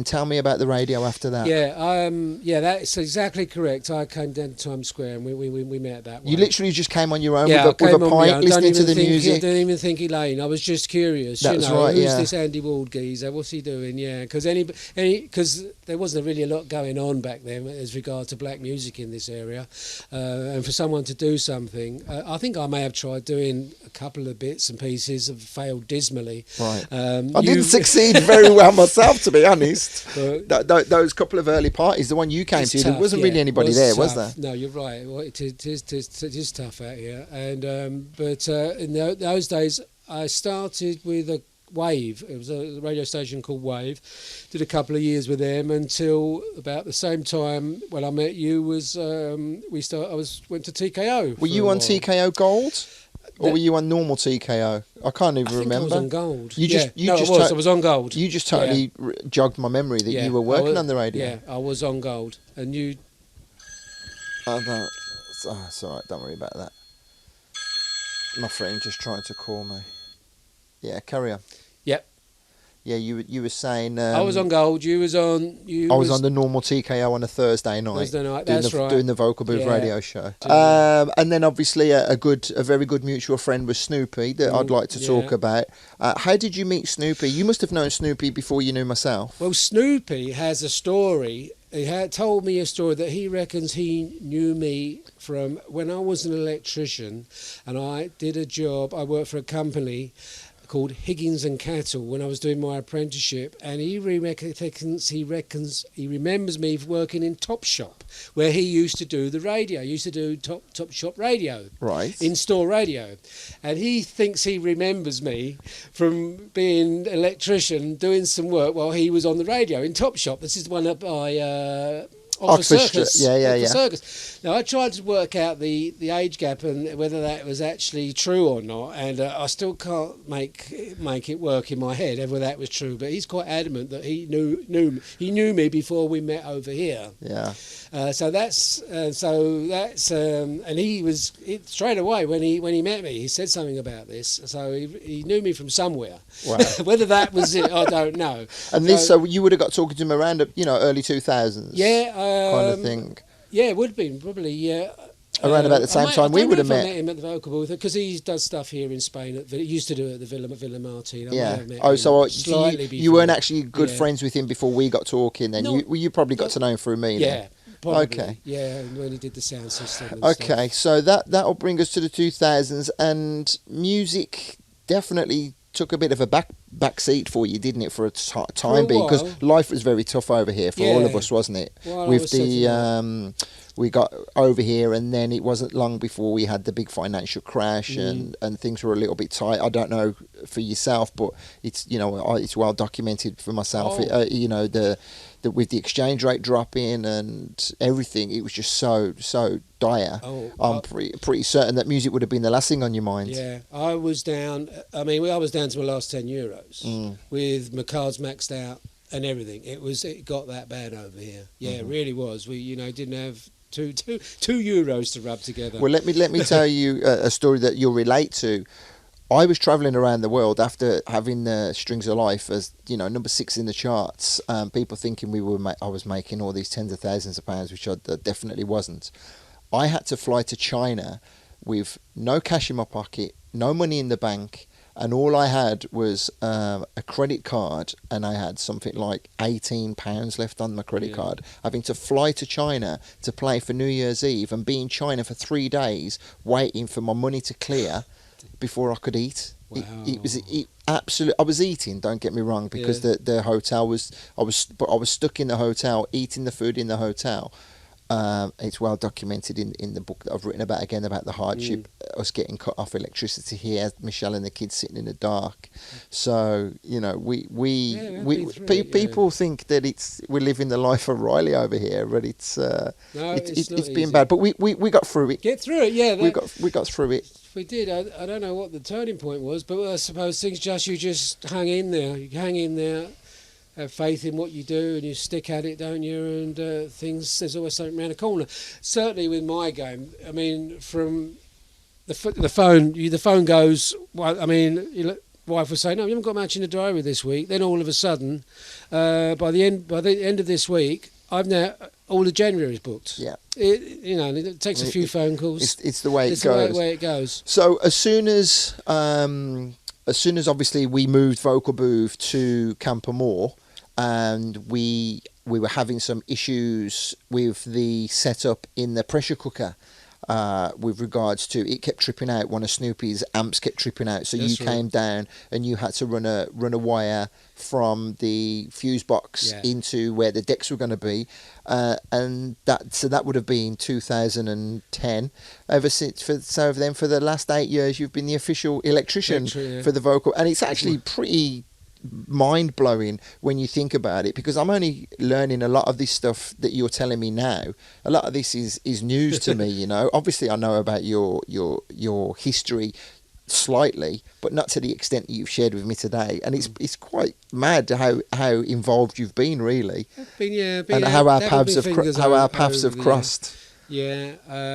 tell me about the radio after that. That's exactly correct. I came down to Times Square and we met that way. You literally just came on your own with a pint, listening to the music. I didn't even think Elaine. I was just curious. That's right. Who's this Andy Ward geezer? What's he doing? Yeah, because there wasn't really a lot going on back then as regard to black music in this area, and for someone to do something, I think I may have tried doing a couple of bits and pieces, have failed dismally. Right. I didn't succeed very well myself, to be honest. Those couple of early parties, the one you came to, there wasn't really anybody there, was there? No, you're right. Well, it is tough out here, and in those days, I started with a Wave. It was a radio station called Wave. Did a couple of years with them until about the same time when I met you was went to TKO. Were you on TKO Gold? Or were you on normal TKO? I can't even remember. I was on Gold. I was on Gold. You just totally jogged my memory that you were working on the radio. Yeah, I was on Gold. And you... it's all right, don't worry about that. My friend just trying to call me. Yeah, carry on. Yep. Yeah, you were saying... I was on Gold, I was on the normal TKO on a Thursday night. Thursday night, that's right. Doing the Vocal Booth radio show. And then obviously a very good mutual friend was Snoopy that I'd like to talk about. How did you meet Snoopy? You must have known Snoopy before you knew myself. Well, Snoopy has a story. He had told me a story that he reckons he knew me from when I was an electrician and I did a job. I worked for a company called Higgins and Cattle when I was doing my apprenticeship, and he remembers me working in Top Shop where he used to do the radio. He used to do Top Shop radio, right? In-store radio, and he thinks he remembers me from being an electrician doing some work while he was on the radio in Top Shop. This is the one up by Oxford Circus. Circus. Now I tried to work out the age gap and whether that was actually true or not, and I still can't make it work in my head whether that was true. But he's quite adamant that he knew me before we met over here. Yeah. And he was straight away when he met me. He said something about this, so he knew me from somewhere. Wow. Whether that was it, I don't know. And so you would have got talking to him around, early 2000s. Yeah. Kind of thing. Yeah, it would have been probably. Yeah. Around about the same time we would have met. I met him at the Vocal Booth because he does stuff here in Spain. He used to do it at the Villa Martin. You weren't actually good friends with him before we got talking. Then you probably got to know him through me. Yeah. Probably. Okay. Yeah, when he did the sound system. Okay, so that'll bring us to the 2000s, and music definitely took a bit of a back seat for you, didn't it, for a time being? Because life was very tough over here for all of us, wasn't it? With we got over here, and then it wasn't long before we had the big financial crash, and things were a little bit tight. I don't know for yourself, but it's it's well documented for myself. Oh. With the exchange rate dropping and everything, it was just so dire. I'm pretty certain that music would have been the last thing on your mind. Yeah, I was down. I mean, I was down to my last €10 with my cards maxed out and everything. It got that bad over here. Yeah, it really was. We didn't have two euros to rub together. Well, let me tell you a story that you'll relate to. I was travelling around the world after having Strings of Life as number 6 in the charts. People thinking I was making all these tens of thousands of pounds, which I definitely wasn't. I had to fly to China with no cash in my pocket, no money in the bank, and all I had was a credit card, and I had something like £18 left on my credit card. Having to fly to China to play for New Year's Eve and be in China for 3 days waiting for my money to clear before I could eat. Wow. It was absolute. I was eating. Don't get me wrong, because the hotel was. I was stuck in the hotel, eating the food in the hotel. It's well documented in the book that I've written about the hardship, us getting cut off electricity here, Michelle and the kids sitting in the dark. So people think that we're living the life of Riley over here, but it's been bad. But we got through it. Get through it, yeah. We got through it. We did. I don't know what the turning point was, but I suppose you just hang in there. You hang in there. Have faith in what you do, and you stick at it, don't you? And there's always something around the corner. Certainly with my game, I mean, from the phone goes. Well, I mean, wife would say, "No, you haven't got much in the diary this week." Then all of a sudden, by the end of this week, I've now all of January is booked. Yeah, it takes a few phone calls. It's the way it goes. It's the way it goes. So as soon as obviously we moved Vocal Booth to Campermore, and we were having some issues with the setup in the pressure cooker with regards to it kept tripping out. One of Snoopy's amps kept tripping out, so you came down and you had to run a wire from the fuse box into where the decks were going to be, and that would have been 2010. Ever since, for the last 8 years, you've been the official electrician for the vocal, and it's actually pretty mind-blowing when you think about it, because I'm only learning a lot of this stuff that you're telling me now. A lot of this is news to me. Obviously I know about your history slightly, but not to the extent that you've shared with me today, and it's quite mad how involved you've been, really. And how our paths have crossed. Because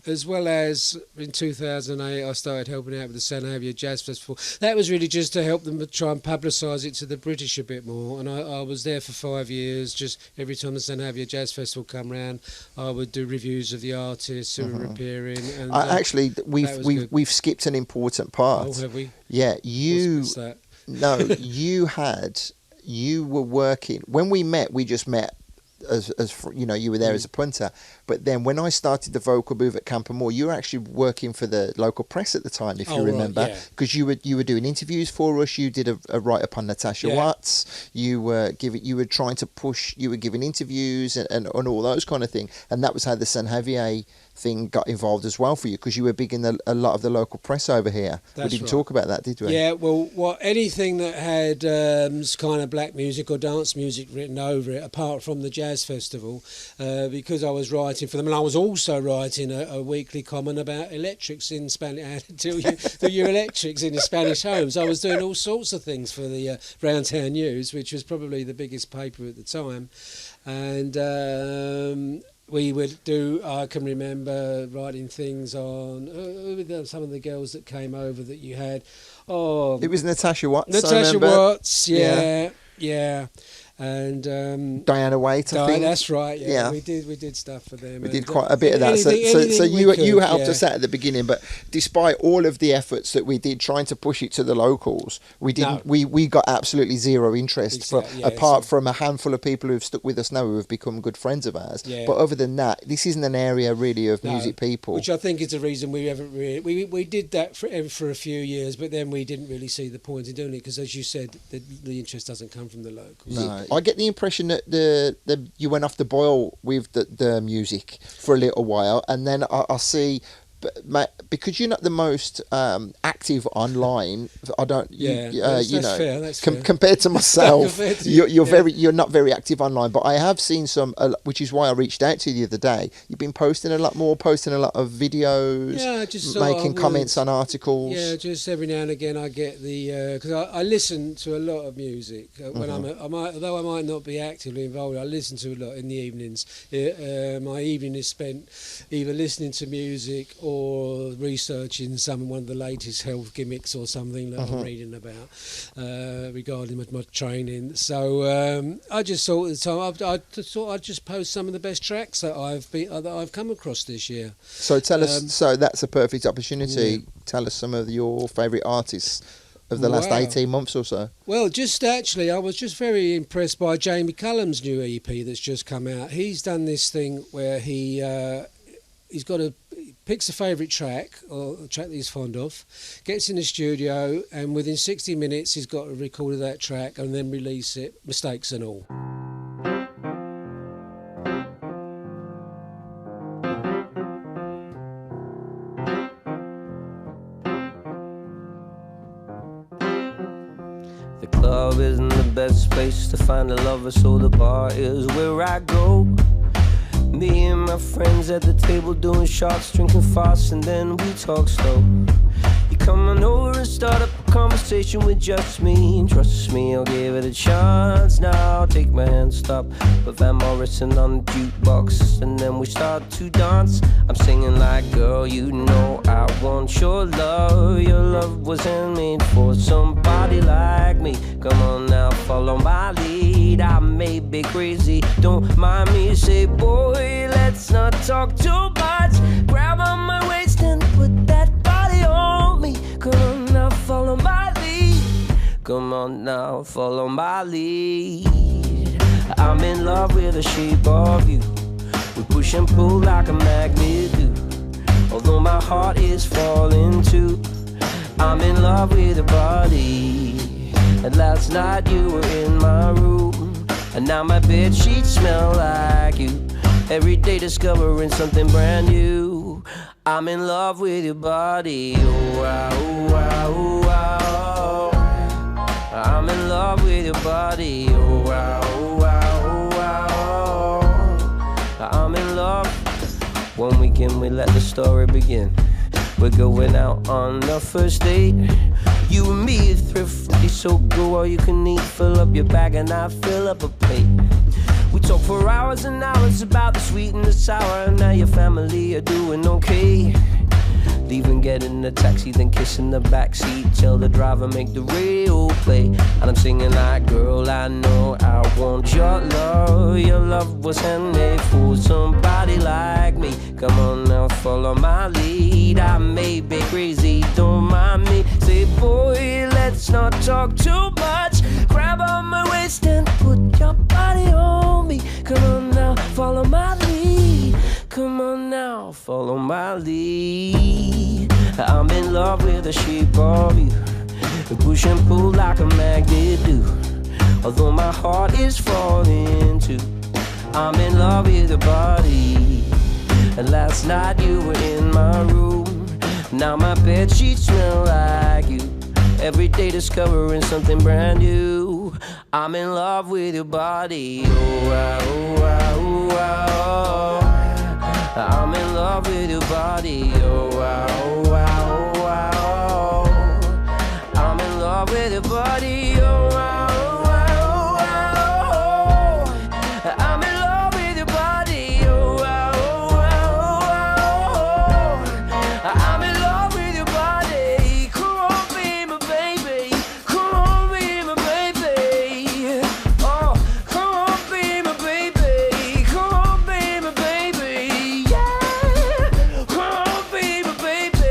as well as in 2008, I started helping out with the San Javier Jazz Festival. That was really just to help them try and publicise it to the British a bit more. And I was there for 5 years. Just every time the San Javier Jazz Festival come round, I would do reviews of the artists who were appearing. And actually, we've skipped an important part. Oh, have we? Yeah, you were working when we met. We just met. As you were there as a punter, but then when I started the Vocal Booth at Campermore, you were actually working for the local press at the time, if you remember, because you were doing interviews for us. You did a write up on Natasha Watts. You were trying to push. You were giving interviews and all those kind of things, and that was how the San Javier thing got involved as well for you, because you were big in a lot of the local press over here. We didn't talk about that, did we? Yeah, well, anything that had kind of black music or dance music written over it, apart from the Jazz Festival, because I was writing for them, and I was also writing a weekly comment about electrics in Spanish, do your electrics in the Spanish homes. I was doing all sorts of things for the Round Town News, which was probably the biggest paper at the time, and we would do. I can remember writing things on some of the girls that came over that you had. Oh, it was Natasha Watts. Natasha Watts, yeah. And Diana Waite, I think. That's right. Yeah, we did stuff for them. We did quite a bit of that. So you helped us out at the beginning, but despite all of the efforts that we did trying to push it to the locals, we didn't. No. We got absolutely zero interest apart from a handful of people who've stuck with us now, who have become good friends of ours. Yeah. But other than that, this isn't an area really of music people. Which I think is the reason we haven't really. We did that for a few years, but then we didn't really see the point in doing it, because, as you said, the interest doesn't come from the locals. No. I get the impression that you went off the boil with the music for a little while, and then I see because you're not the most active online. I don't. That's fair. That's fair. Compared to myself, Compared to you're not very active online. But I have seen some, which is why I reached out to you the other day. You've been posting a lot more, posting a lot of videos, just making comments on articles. Yeah, just every now and again I get the because I listen to a lot of music when although I might not be actively involved. I listen to a lot in the evenings. My evening is spent either listening to music or researching one of the latest health gimmicks or something that I'm reading about regarding my training. So I just thought at the time I thought I'd just post some of the best tracks that I've come across this year. So tell us. So that's a perfect opportunity. Yeah. Tell us some of your favourite artists of the last 18 months or so. Well, I was just very impressed by Jamie Cullum's new EP that's just come out. He's done this thing where he picks a favourite track or a track that he's fond of, gets in the studio, and within 60 minutes he's got a record of that track and then release it, mistakes and all. The club isn't the best place to find a lover, so the bar is where I go. Me and my friends at the table doing shots, drinking fast, and then we talk slow. You come on over and start up a conversation with just me. And trust me, I'll give it a chance. Now take my hand, stop, put Van Morrison on the jukebox, and then we start to dance. I'm singing like, girl, you know I want your love. Your love was handmade for somebody like me. Come on now, follow my lead. I may be crazy, don't mind me. Say, boy, let's not talk too much. Grab on my waist and put that body on me. Come on now, follow my lead. Come on now, follow my lead. I'm in love with the shape of you. We push and pull like a magnet do. Although my heart is falling too, I'm in love with your body. And last night you were in my room, and now my bed sheets smell like you. Every day discovering something brand new. I'm in love with your body. Oh, wow, oh, wow, oh, wow. I'm in love with your body. Oh, wow, oh, wow, oh, wow. I'm in love. One weekend we let the story begin. We're going out on the first date. You and me are thrifty, so go all you can eat. Fill up your bag and I fill up a plate. We talk for hours and hours about the sweet and the sour, and now your family are doing okay. Leaving, get in the taxi, then kissing the backseat. Tell the driver, make the radio play. And I'm singing like, girl, I know I want your love. Your love was handmade for somebody like me. Come on now, follow my lead. I may be crazy, don't mind me. Say, boy, let's not talk too much. Grab on my waist and put your body on me. Come on now, follow my lead. Come on now, follow my lead. I'm in love with the shape of you. We push and pull like a magnet do. Although my heart is falling too, I'm in love with your body. And last night you were in my room, now my bed sheets smell like you. Every day discovering something brand new. I'm in love with your body. Oh, wow, oh, wow, oh, wow. I'm in love with your body. Oh, wow, oh, wow, oh, wow. I'm in love with your body. Oh, wow, oh, wow, oh, wow. I'm in love with your body. Oh, wow, oh, wow, oh, wow. I'm in love with your body. Come on, be my baby. Come on, be my baby. Oh, come on, be my baby. Come on, be my baby. Yeah. Come on, be my baby.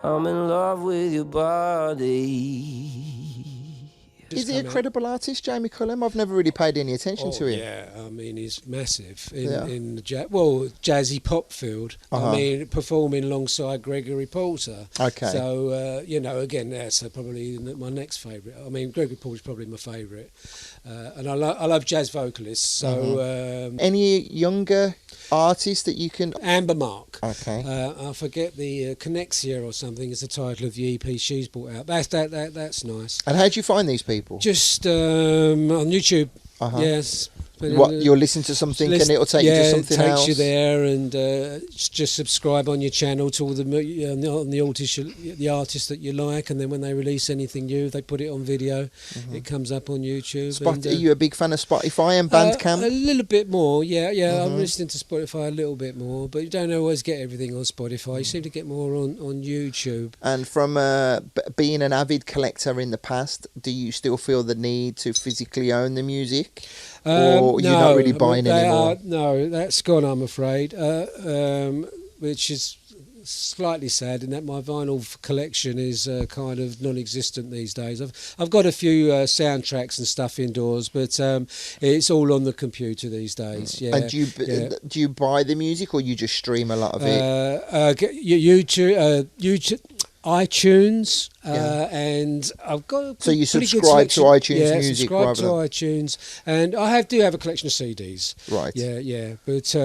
I'm in love with your body. Is he a credible artist, Jamie Cullum? I've never really paid any attention to him. Yeah, I mean, he's massive Yeah. in the jazzy pop field. I mean, performing alongside Gregory Porter. Okay. So, again, that's probably my next favourite. I mean, Gregory Porter's probably my favourite. And I love jazz vocalists. So, Any younger artists that you can... Amber Mark. Okay. I forget the Connexia or something is the title of the EP she's brought out. That's nice. And how do you find these people? Just on YouTube. Yes. What, you'll listen to something and it'll take you to something else? Yeah, it takes you there, and just subscribe on your channel to all the artists that you like, and then when they release anything new, they put it on video. It comes up on YouTube. Are you a big fan of Spotify and Bandcamp? A little bit more, yeah. I'm listening to Spotify a little bit more, but you don't always get everything on Spotify. You seem to get more on YouTube. And from being an avid collector in the past, do you still feel the need to physically own the music? Or you're not really buying anymore? No, that's gone, I'm afraid, which is slightly sad in that my vinyl collection is kind of non-existent these days. I've got a few soundtracks and stuff indoors, but it's all on the computer these days. Yeah. And do you buy the music, or you just stream a lot of it? YouTube, iTunes, and I've got. So you subscribe to iTunes Music, subscribe rather to iTunes, and I do have a collection of CDs. Right. Yeah, but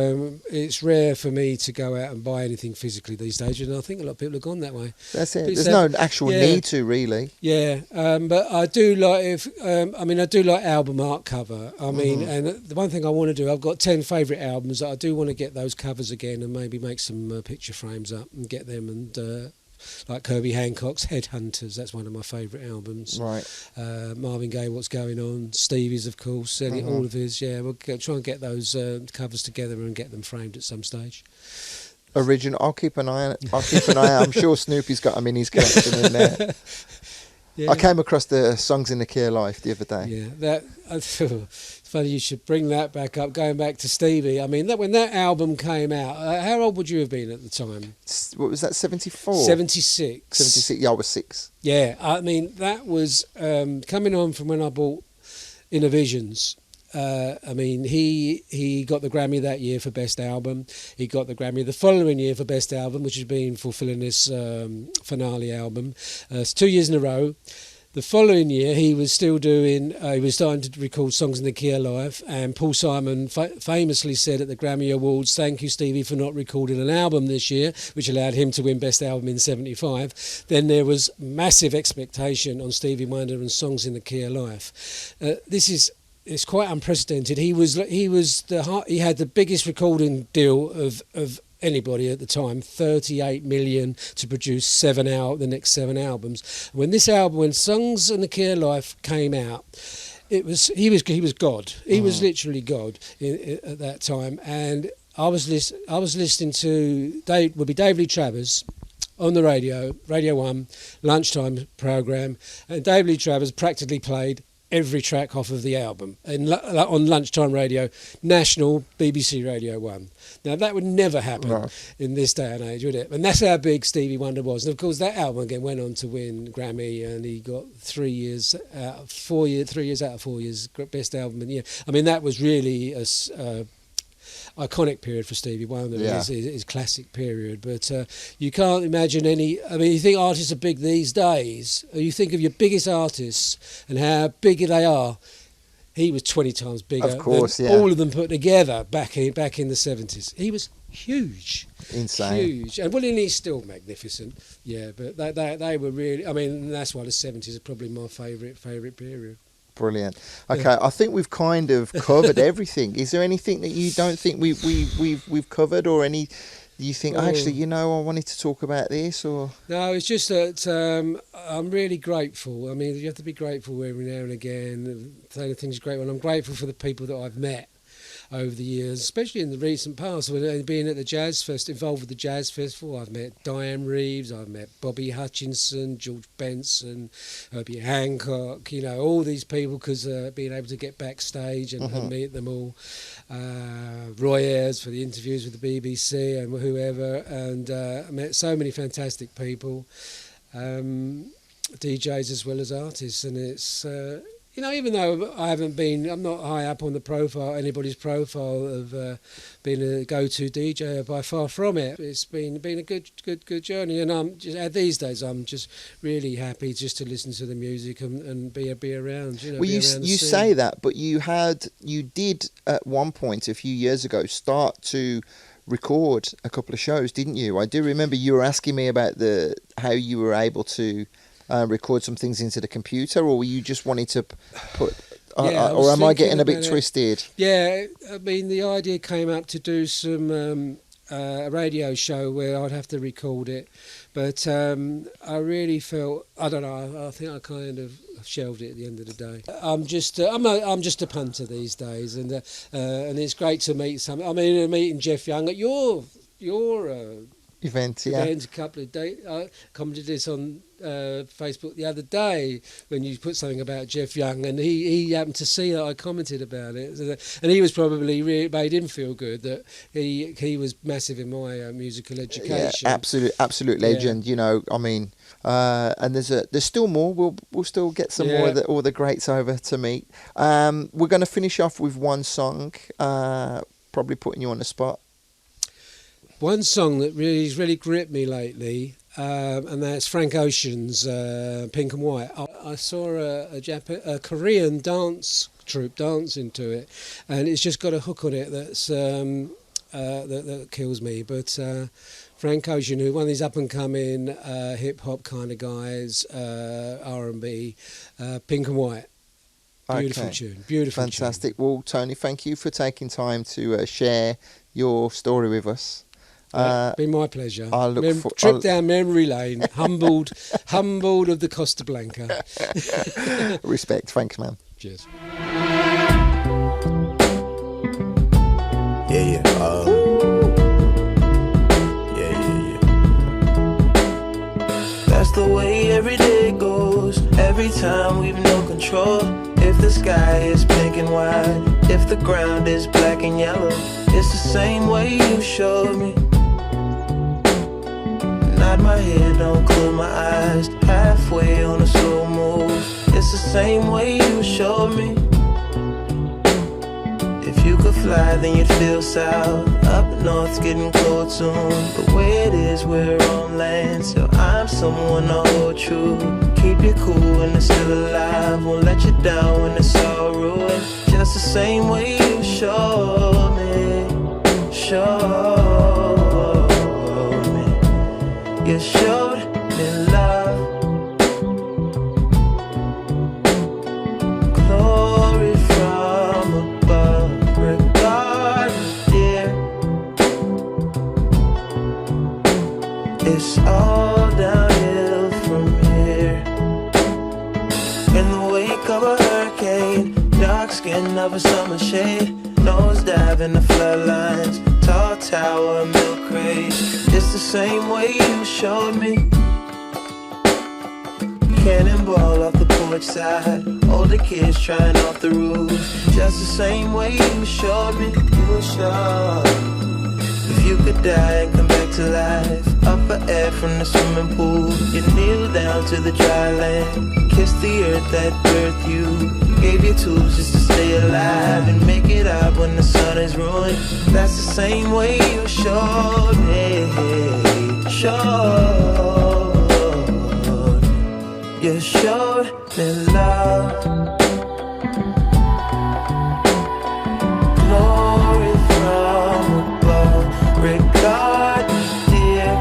it's rare for me to go out and buy anything physically these days, and I think a lot of people have gone that way. That's it. But There's no actual need to, really. Yeah, but I do like I do like album art cover. I mean, and the one thing I want to do, I've got 10 favourite albums. I do want to get those covers again and maybe make some picture frames up and get them and. Like Herbie Hancock's Headhunters, that's one of my favourite albums. Right. Marvin Gaye, What's Going On, Stevie's, of course, all of his. Yeah, we'll try and get those covers together and get them framed at some stage. Original. I'll keep an eye on it. I'm sure Snoopy's got them in his collection in there. Yeah. I came across the Songs in the Key of Life the other day. Yeah, it's funny you should bring that back up. Going back to Stevie, I mean, when that album came out, how old would you have been at the time? What was that? 74. 76. 76. Yeah, I was 6. Yeah, I mean that was coming on from when I bought Innovisions. I mean, he got the Grammy that year for Best Album. He got the Grammy the following year for Best Album, which has been fulfilling this finale album. It's 2 years in a row. The following year, he was still doing. He was starting to record Songs in the Key of Life, and Paul Simon famously said at the Grammy Awards, "Thank you, Stevie, for not recording an album this year," which allowed him to win Best Album in ’75. Then there was massive expectation on Stevie Wonder and Songs in the Key of Life. It's quite unprecedented. He had the biggest recording deal of anybody at the time, 38 million to produce the next 7 albums. When Songs in the Key of Life came out, he was God. He was literally God at that time. And I was listening to Dave Lee Travers on the Radio 1 lunchtime program, and Dave Lee Travers practically played every track off of the album on lunchtime radio, national BBC Radio 1. Now that would never happen in this day and age, would it? And that's how big Stevie Wonder was. And of course that album again went on to win Grammy, and he got 3 years out of 4 years Best Album in the year. I mean that was really a iconic period for Stevie Wonder, his classic period. But you can't imagine any. I mean, you think artists are big these days. You think of your biggest artists and how big they are. He was 20 times bigger. Of course, than all of them put together back in the 70s. He was huge, insane, huge, and he's still magnificent. Yeah, but they were really. I mean, that's why the 70s are probably my favourite period. Brilliant. Okay, I think we've kind of covered everything. Is there anything that you don't think we've covered, or any you think actually, I wanted to talk about this? Or no, it's just that I'm really grateful. I mean, you have to be grateful every now and again. Saying things great. Well, I'm grateful for the people that I've met. over the years, especially in the recent past. When being at the Jazz Fest, involved with the Jazz Festival, I've met Diane Reeves, I've met Bobby Hutchinson, George Benson, Herbie Hancock, you know, all these people, because being able to get backstage and meet them all. Roy Ayers for the interviews with the BBC and whoever, and I met so many fantastic people, DJs as well as artists, and it's you know, even though I'm not high up on the profile, anybody's profile of being a go-to DJ, by far from it. It's been a good journey, and I'm just these days I'm just really happy just to listen to the music and be around. You know, well, you say that, but you did at one point a few years ago start to record a couple of shows, didn't you? I do remember you were asking me about how you were able to record some things into the computer, or were you just wanting to put or am I getting a bit twisted? Yeah, I mean, the idea came up to do some a radio show where I'd have to record it, but I really felt, I don't know, I think I kind of shelved it at the end of the day. I'm just a punter these days, and it's great to meet some. I mean, meeting Jeff Young at your event a couple of days. I commented this on Facebook the other day when you put something about Jeff Young, and he happened to see that I commented about it, and he was probably made him feel good that he was massive in my musical education. Yeah, absolute legend. You know, I mean, and there's still more. We'll still get some more of all the greats over to meet. We're going to finish off with one song, probably putting you on the spot. One song that really gripped me lately, and that's Frank Ocean's Pink and White. I saw a Korean dance troupe dancing to it, and it's just got a hook on it that's that kills me. But Frank Ocean, who one of these up and coming hip hop kind of guys, R&B, Pink and White. Beautiful tune, beautiful, fantastic tune. Well, Tony, thank you for taking time to share your story with us. Been my pleasure. Trip down memory lane, humbled of the Costa Blanca. Respect, thanks, man. Cheers. Yeah. That's the way every day goes. Every time we've no control. If the sky is pink and white, if the ground is black and yellow, it's the same way you showed me. Nod my head, don't close my eyes. Halfway on a slow move. It's the same way you showed me. If you could fly, then you'd feel south. Up north's getting cold soon. The way it is, we're on land, so I'm someone to hold true. Keep you cool when it's still alive. Won't let you down when it's all ruined. Just the same way you showed me. Showed me. You showed me love. Glory from above. Regardless, dear, it's all downhill from here. In the wake of a hurricane, dark skin of a summer shade, nosedive in the floodlines, tall tower, milk crate. It's the same way you showed me. Cannonball off the porch side, older kids trying off the roof. Just the same way you showed me. You showed. If you could die and come back to life, up for air from the swimming pool, you kneel down to the dry land, kiss the earth that birthed you, gave you tools just to stay alive and make it out when the sun is ruined. That's the same way you showed me. You showed me love. Glory from above. Regardless, dear,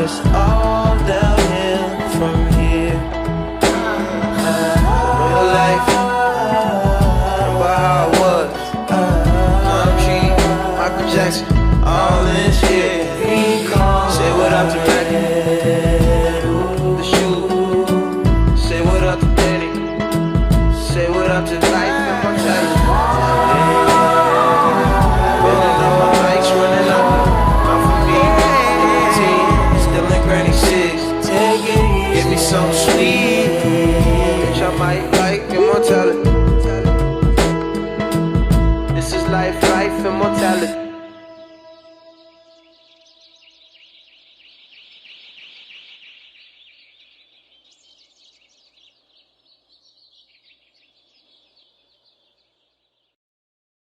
it's all downhill from here. Real life, remember how it was. Michael Jackson, all in shit. Say what up to Reggie. The shoes, might like immortality. This is life, immortality.